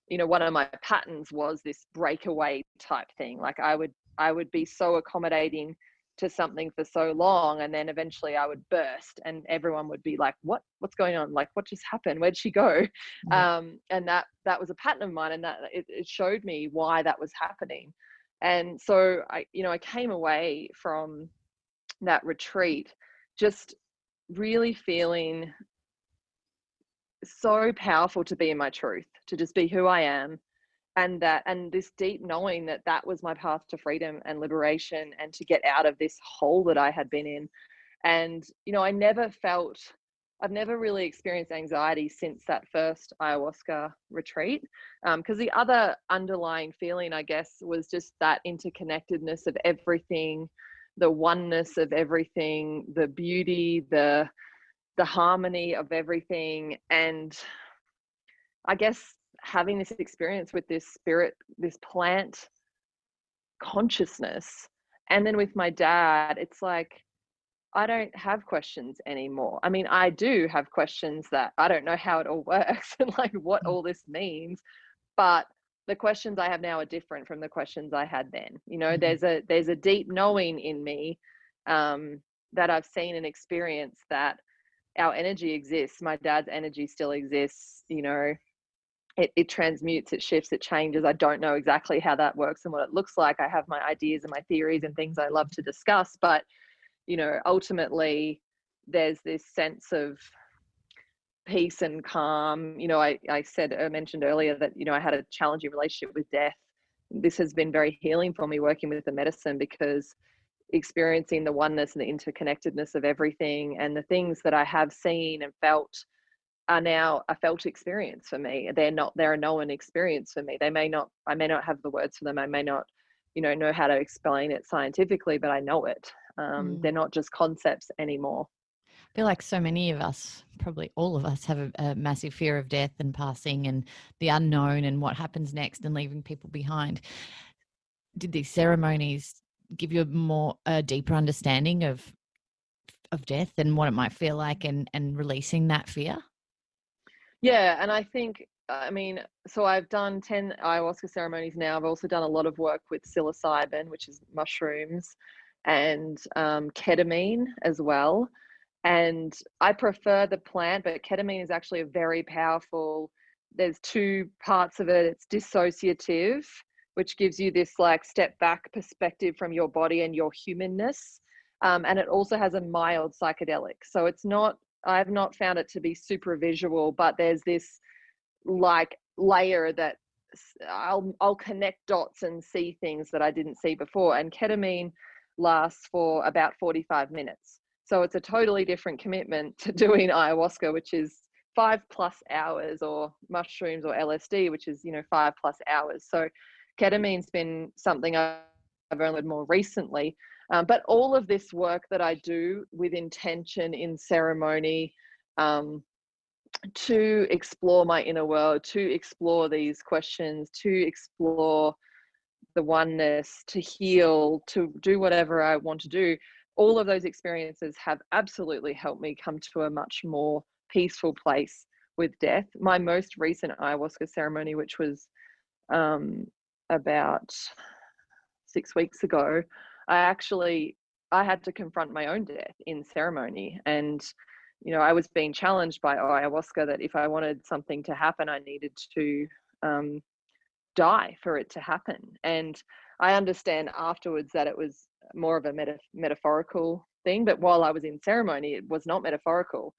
one of my patterns was this breakaway type thing. Like I would be so accommodating to something for so long, and then eventually I would burst and everyone would be like, what's going on? Like, what just happened? Where'd she go? Yeah. And that was a pattern of mine, and that it showed me why that was happening. And so I came away from that retreat just really feeling so powerful to be in my truth, to just be who I am, and this deep knowing that that was my path to freedom and liberation, and to get out of this hole that I had been in. And I've never really experienced anxiety since that first ayahuasca retreat, because the other underlying feeling, I guess, was just that interconnectedness of everything, the oneness of everything, the beauty, the harmony of everything. And I guess having this experience with this spirit, this plant consciousness, and then with my dad, it's like I don't have questions anymore. I mean, I do have questions that I don't know how it all works and like what all this means, but the questions I have now are different from the questions I had then. There's a deep knowing in me, that I've seen and experienced, that our energy exists. My dad's energy still exists. It transmutes, it shifts, it changes. I don't know exactly how that works and what it looks like. I have my ideas and my theories and things I love to discuss, but ultimately there's this sense of peace and calm. I mentioned earlier that I had a challenging relationship with death. This has been very healing for me, working with the medicine, because experiencing the oneness and the interconnectedness of everything, and the things that I have seen and felt are now a felt experience for me. They're a known experience for me. I may not have the words for them. I may not, know how to explain it scientifically, but I know it. They're not just concepts anymore. I feel like so many of us, probably all of us, have a massive fear of death and passing and the unknown and what happens next and leaving people behind. Did these ceremonies give you a deeper understanding of death and what it might feel like, and releasing that fear? Yeah, and I think, so I've done 10 ayahuasca ceremonies now. I've also done a lot of work with psilocybin, which is mushrooms, and ketamine as well. And I prefer the plant, but ketamine is actually a very powerful, there's two parts of it. It's dissociative, which gives you this like step back perspective from your body and your humanness. And it also has a mild psychedelic. So I've not found it to be super visual, but there's this like layer that I'll connect dots and see things that I didn't see before. And ketamine lasts for about 45 minutes. So it's a totally different commitment to doing ayahuasca, which is 5+ hours, or mushrooms or LSD, which is, 5+ hours. So ketamine's been something I've only learned more recently. But all of this work that I do with intention in ceremony, to explore my inner world, to explore these questions, to explore the oneness, to heal, to do whatever I want to do, all of those experiences have absolutely helped me come to a much more peaceful place with death. My most recent ayahuasca ceremony, which was about 6 weeks ago, I had to confront my own death in ceremony. And, I was being challenged by ayahuasca that if I wanted something to happen, I needed to die for it to happen. And I understand afterwards that it was more of a metaphorical thing, but while I was in ceremony, it was not metaphorical.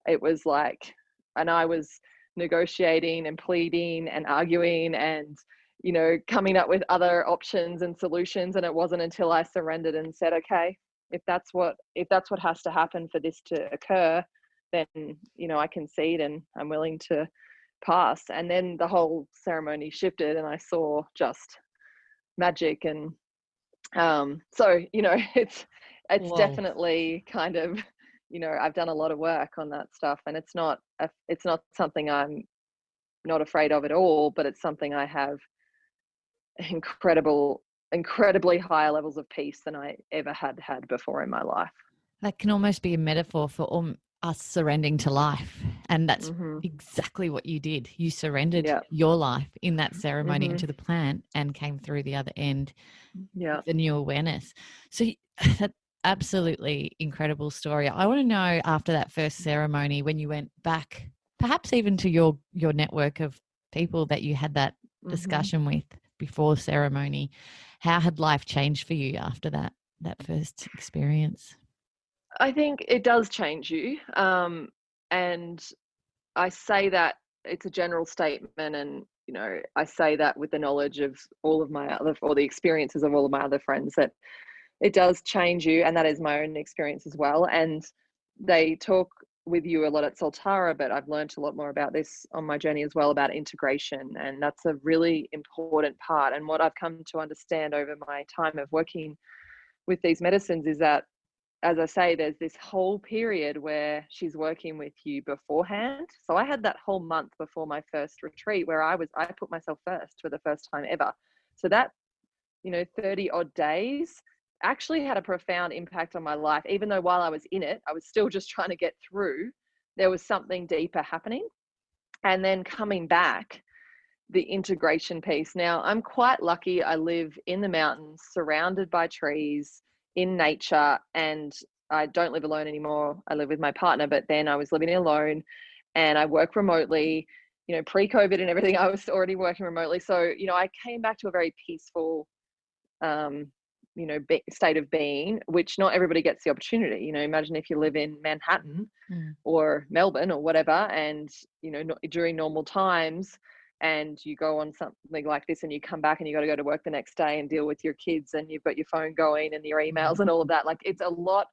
It was like, and I was negotiating and pleading and arguing and, coming up with other options and solutions. And it wasn't until I surrendered and said, okay, if that's what has to happen for this to occur, then, I concede and I'm willing to pass. And then the whole ceremony shifted and I saw just magic. And so it's Whoa. definitely kind of, I've done a lot of work on that stuff, and it's not something I'm not afraid of at all, but it's something I have incredibly higher levels of peace than I ever had before in my life. That can almost be a metaphor for us surrendering to life. And that's exactly what you did. You surrendered your life in that ceremony into the plant and came through the other end with a new awareness. So that's absolutely incredible story. I want to know, after that first ceremony, when you went back, perhaps even to your network of people that you had that discussion with before ceremony, how had life changed for you after that first experience? I think it does change you. And I say that it's a general statement, and, I say that with the knowledge of all the experiences of all of my other friends, that it does change you. And that is my own experience as well. And they talk with you a lot at Soltara, but I've learned a lot more about this on my journey as well, about integration. And that's a really important part. And what I've come to understand over my time of working with these medicines is that, as I say, there's this whole period where she's working with you beforehand. So I had that whole month before my first retreat where I put myself first for the first time ever. So that, 30 odd days actually had a profound impact on my life. Even though while I was in it, I was still just trying to get through, there was something deeper happening. And then coming back, the integration piece. Now, I'm quite lucky. I live in the mountains, surrounded by trees, in nature, and I don't live alone anymore. I live with my partner, but then I was living alone and I work remotely. Pre-COVID and everything, I was already working remotely. So, I came back to a very peaceful, state of being, which not everybody gets the opportunity. Imagine if you live in Manhattan or Melbourne or whatever, and, during normal times, and you go on something like this and you come back and you got to go to work the next day and deal with your kids, and you've got your phone going and your emails and all of that. Like, it's a lot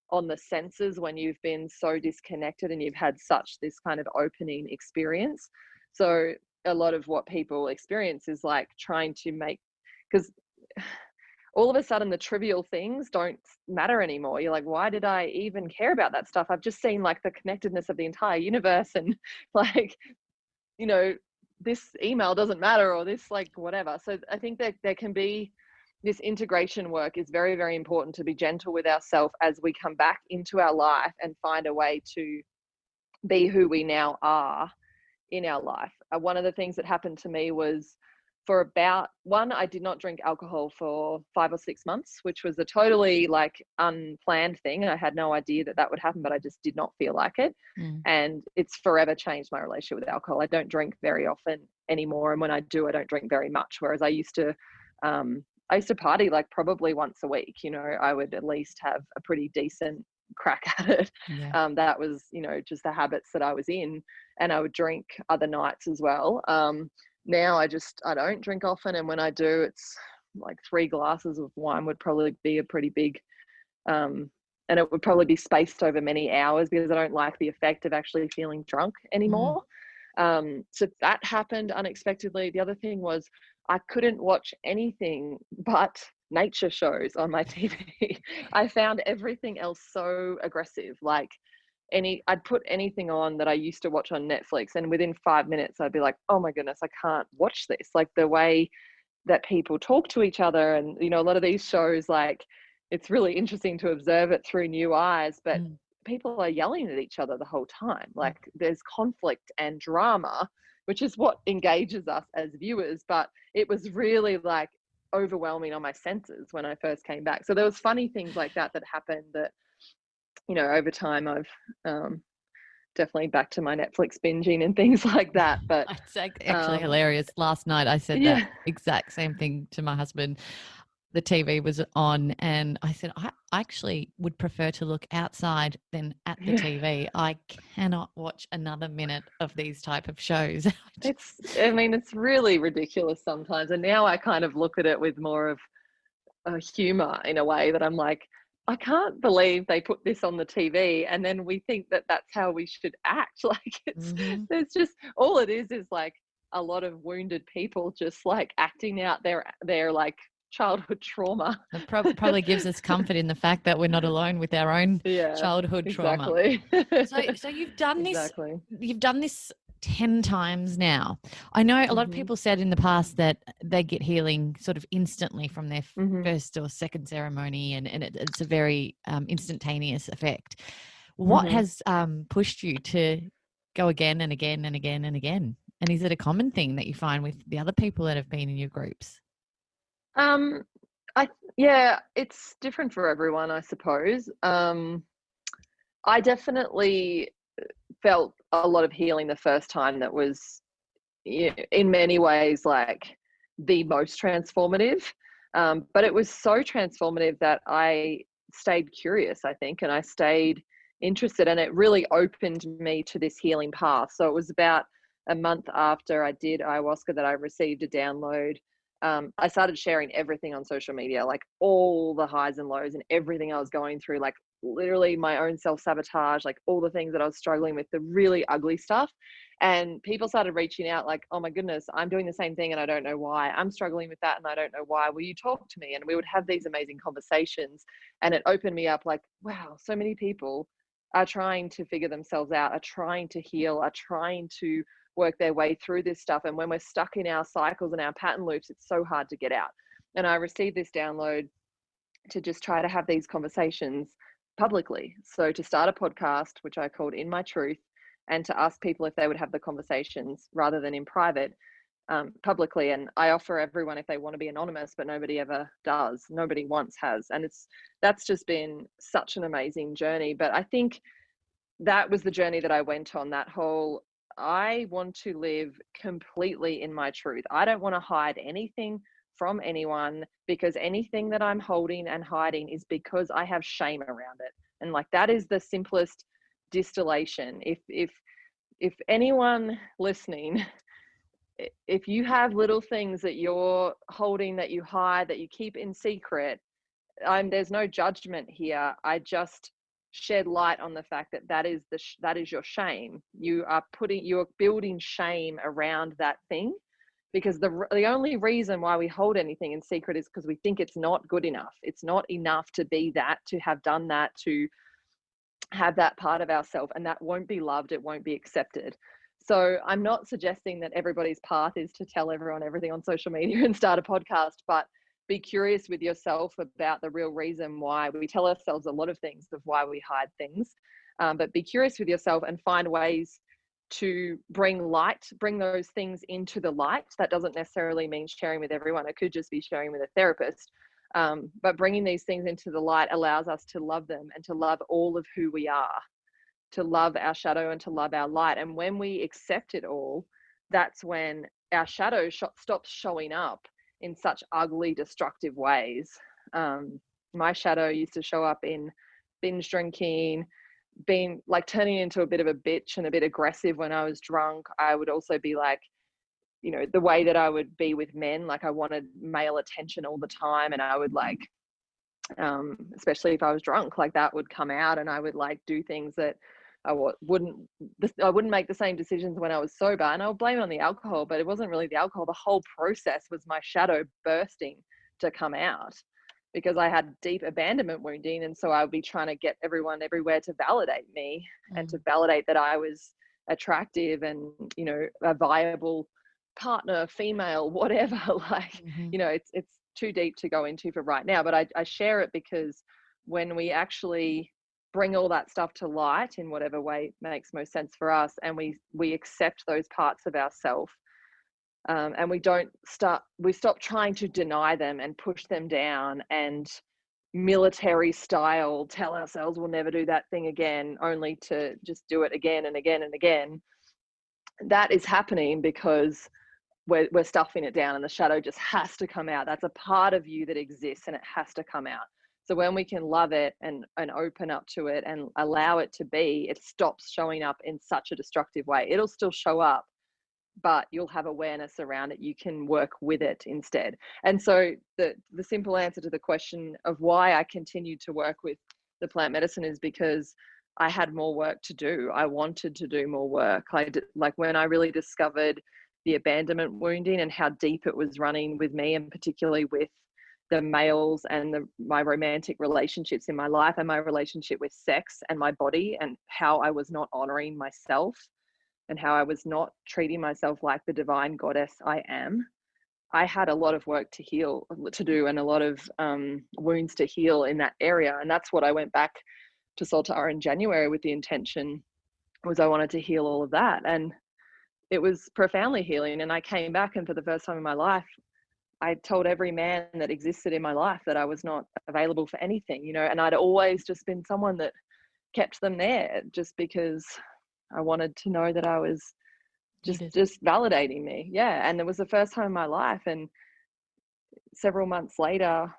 on the senses when you've been so disconnected and you've had such this kind of opening experience. So a lot of what people experience is like trying to because all of a sudden the trivial things don't matter anymore. You're like, why did I even care about that stuff? I've just seen like the connectedness of the entire universe, and like, this email doesn't matter, or this, like, whatever. So I think that there can be this integration work is very, very important, to be gentle with ourselves as we come back into our life and find a way to be who we now are in our life. One of the things that happened to me was, I did not drink alcohol for 5 or 6 months, which was a totally like unplanned thing. I had no idea that would happen, but I just did not feel like it. And it's forever changed my relationship with alcohol. I don't drink very often anymore. And when I do, I don't drink very much. Whereas I used to party like probably once a week. I would at least have a pretty decent crack at it. That was, just the habits that I was in, and I would drink other nights as well. Now I don't drink often, and when I do, it's like 3 glasses of wine would probably be a pretty big, and it would probably be spaced over many hours, because I don't like the effect of actually feeling drunk anymore. So that happened unexpectedly. The other thing was, I couldn't watch anything but nature shows on my TV. I found everything else so aggressive. Like, I'd put anything on that I used to watch on Netflix, and within 5 minutes I'd be like, oh my goodness, I can't watch this. Like, the way that people talk to each other, and a lot of these shows, like, it's really interesting to observe it through new eyes, but people are yelling at each other the whole time. Like there's conflict and drama, which is what engages us as viewers. But it was really like overwhelming on my senses when I first came back. So there was funny things like that happened that, you know, over time I've definitely back to my Netflix binging and things like that. But it's actually hilarious. Last night I said that exact same thing to my husband. The TV was on and I said, I actually would prefer to look outside than at the TV. I cannot watch another minute of these type of shows. It's really ridiculous sometimes. And now I kind of look at it with more of a humor in a way that I'm like, I can't believe they put this on the TV and then we think that that's how we should act. Like there's just, all it is like a lot of wounded people just like acting out their like childhood trauma. It probably gives us comfort in the fact that we're not alone with our own childhood trauma. So you've done this. You've done this 10 times now. I know a lot of people said in the past that they get healing sort of instantly from their first or second ceremony, and it's a very instantaneous effect. What has pushed you to go again and again and again and again? And is it a common thing that you find with the other people that have been in your groups? It's different for everyone, I suppose. I definitely felt a lot of healing the first time. That was in many ways like the most transformative. But it was so transformative that I stayed curious, I think, and I stayed interested, and it really opened me to this healing path. So it was about a month after I did ayahuasca that I received a download. I started sharing everything on social media, like all the highs and lows and everything I was going through, like literally my own self-sabotage, like all the things that I was struggling with, the really ugly stuff. And people started reaching out like, oh my goodness, I'm doing the same thing and I don't know why. I'm struggling with that and I don't know why. Will you talk to me? And we would have these amazing conversations. And it opened me up like, wow, so many people are trying to figure themselves out, are trying to heal, are trying to work their way through this stuff. And when we're stuck in our cycles and our pattern loops, it's so hard to get out. And I received this download to just try to have these conversations publicly. So to start a podcast, which I called In My Truth, and to ask people if they would have the conversations rather than in private, publicly. And I offer everyone if they want to be anonymous, but nobody ever does. Nobody once has. And that's just been such an amazing journey. But I think that was the journey that I went on, that whole, I want to live completely in my truth. I don't want to hide anything from anyone, because anything that I'm holding and hiding is because I have shame around it. And like, that is the simplest distillation. If anyone listening, if you have little things that you're holding, that you hide, that you keep in secret, there's no judgment here. I just shed light on the fact that is your shame. You're building shame around that thing, because the only reason why we hold anything in secret is because we think it's not good enough. It's not enough to be that, to have done that, to have that part of ourselves, and that won't be loved. It won't be accepted. So I'm not suggesting that everybody's path is to tell everyone everything on social media and start a podcast, but be curious with yourself about the real reason why we tell ourselves a lot of things of why we hide things. But be curious with yourself and find ways to bring those things into the light. That doesn't necessarily mean sharing with everyone. It could just be sharing with a therapist. But bringing these things into the light allows us to love them and to love all of who we are, to love our shadow and to love our light. And when we accept it all, that's when our shadow stops showing up in such ugly, destructive ways. My shadow used to show up in binge drinking, being like turning into a bit of a bitch and a bit aggressive when I was drunk. I would also be like, you know, the way that I would be with men, like I wanted male attention all the time. And I would like, especially if I was drunk, like that would come out, and I would like do things that I wouldn't make the same decisions when I was sober, and I would blame it on the alcohol, but it wasn't really the alcohol. The whole process was my shadow bursting to come out, because I had deep abandonment wounding. And so I would be trying to get everyone everywhere to validate me and to validate that I was attractive and, you know, a viable partner, female, whatever. Like, you know, it's too deep to go into for right now, but I share it because when we actually bring all that stuff to light in whatever way makes most sense for us, and we accept those parts of ourselves, and we stop trying to deny them and push them down and military style tell ourselves we'll never do that thing again, only to just do it again and again and again. That is happening because we're stuffing it down, and the shadow just has to come out. That's a part of you that exists, and it has to come out. So when we can love it and open up to it and allow it to be, it stops showing up in such a destructive way. It'll still show up, but you'll have awareness around it. You can work with it instead. And so the simple answer to the question of why I continued to work with the plant medicine is because I had more work to do. I wanted to do more work. Like when I really discovered the abandonment wounding and how deep it was running with me, and particularly with the males and my romantic relationships in my life, and my relationship with sex and my body, and how I was not honoring myself and how I was not treating myself like the divine goddess I am. I had a lot of work to do and a lot of wounds to heal in that area. And that's what I went back to Soltara in January with the intention, was I wanted to heal all of that. And it was profoundly healing. And I came back, and for the first time in my life, I told every man that existed in my life that I was not available for anything, and I'd always just been someone that kept them there just because I wanted to know that I was just validating me. Yeah. And it was the first time in my life. And several months later,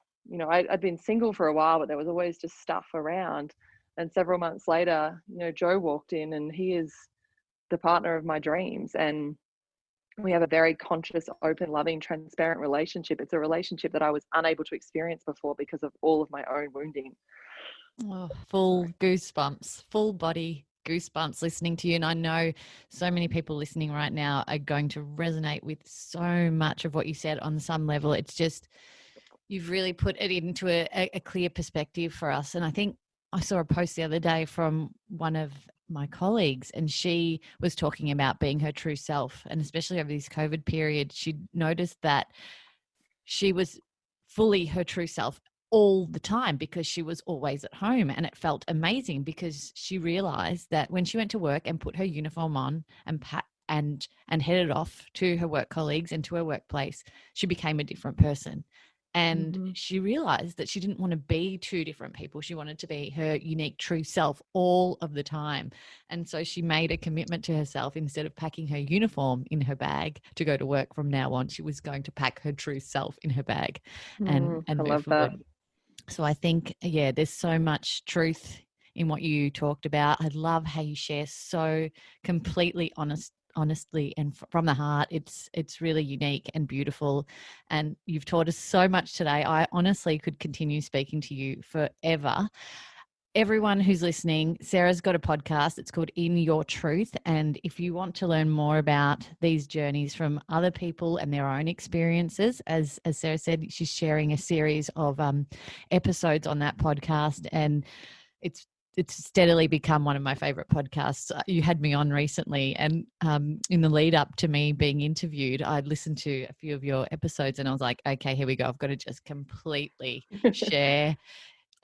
I'd been single for a while, but there was always just stuff around. And several months later, Joe walked in, and he is the partner of my dreams. And we have a very conscious, open, loving, transparent relationship. It's a relationship that I was unable to experience before because of all of my own wounding. Oh, full goosebumps, full body goosebumps listening to you. And I know so many people listening right now are going to resonate with so much of what you said on some level. It's just, you've really put it into a clear perspective for us. And I think I saw a post the other day from one of my colleagues, and she was talking about being her true self. And especially over this COVID period, she noticed that she was fully her true self all the time because she was always at home, and it felt amazing because she realized that when she went to work and put her uniform on and headed off to her work colleagues and to her workplace, she became a different person. And she realized that she didn't want to be two different people. She wanted to be her unique true self all of the time. And so she made a commitment to herself. Instead of packing her uniform in her bag to go to work from now on, she was going to pack her true self in her bag and move forward. So I think, there's so much truth in what you talked about. I love how you share so completely honestly and from the heart. It's really unique and beautiful, and you've taught us so much today. I honestly could continue speaking to you forever. Everyone who's listening, Sarah's got a podcast. It's called In Your Truth. And if you want to learn more about these journeys from other people and their own experiences, as Sarah said, she's sharing a series of episodes on that podcast, and it's steadily become one of my favorite podcasts. You had me on recently, and in the lead up to me being interviewed, I'd listened to a few of your episodes, and I was like, okay, here we go. I've got to just completely share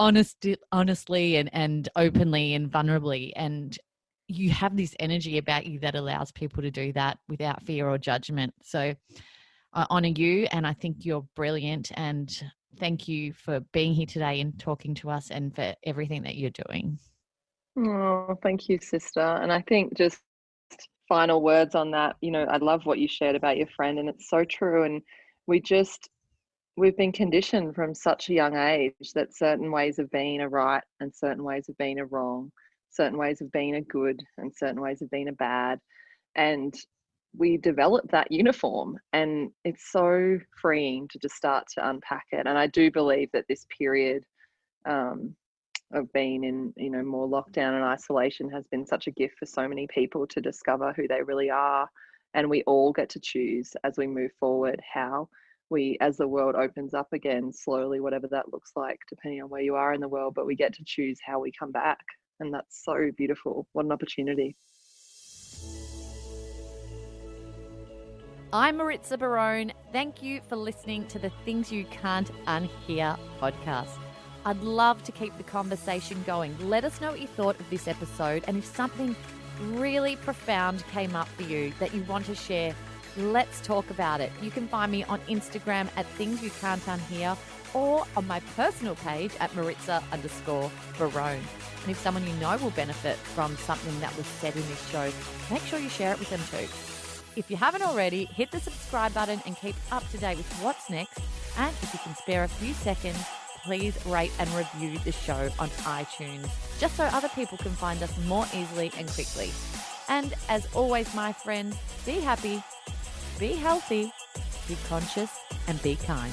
honestly and openly and vulnerably. And you have this energy about you that allows people to do that without fear or judgment. So I honor you, and I think you're brilliant. And thank you for being here today and talking to us, and for everything that you're doing. Oh, thank you, sister. And I think just final words on that, I love what you shared about your friend, and it's so true. And we've been conditioned from such a young age that certain ways of being are right and certain ways of being are wrong, certain ways of being are good and certain ways of being are bad. And we develop that uniform, and it's so freeing to just start to unpack it. And I do believe that this period of being in, more lockdown and isolation has been such a gift for so many people to discover who they really are. And we all get to choose as we move forward how as the world opens up again, slowly, whatever that looks like, depending on where you are in the world, but we get to choose how we come back. And that's so beautiful. What an opportunity. I'm Maritza Barone. Thank you for listening to the Things You Can't Unhear podcast. I'd love to keep the conversation going. Let us know what you thought of this episode, and if something really profound came up for you that you want to share, let's talk about it. You can find me on Instagram at Things You Can't Unhear, or on my personal page at Maritza_Barone. And if someone you know will benefit from something that was said in this show, make sure you share it with them too. If you haven't already, hit the subscribe button and keep up to date with what's next. And if you can spare a few seconds, please rate and review the show on iTunes, just so other people can find us more easily and quickly. And as always, my friends, be happy, be healthy, be conscious, and be kind.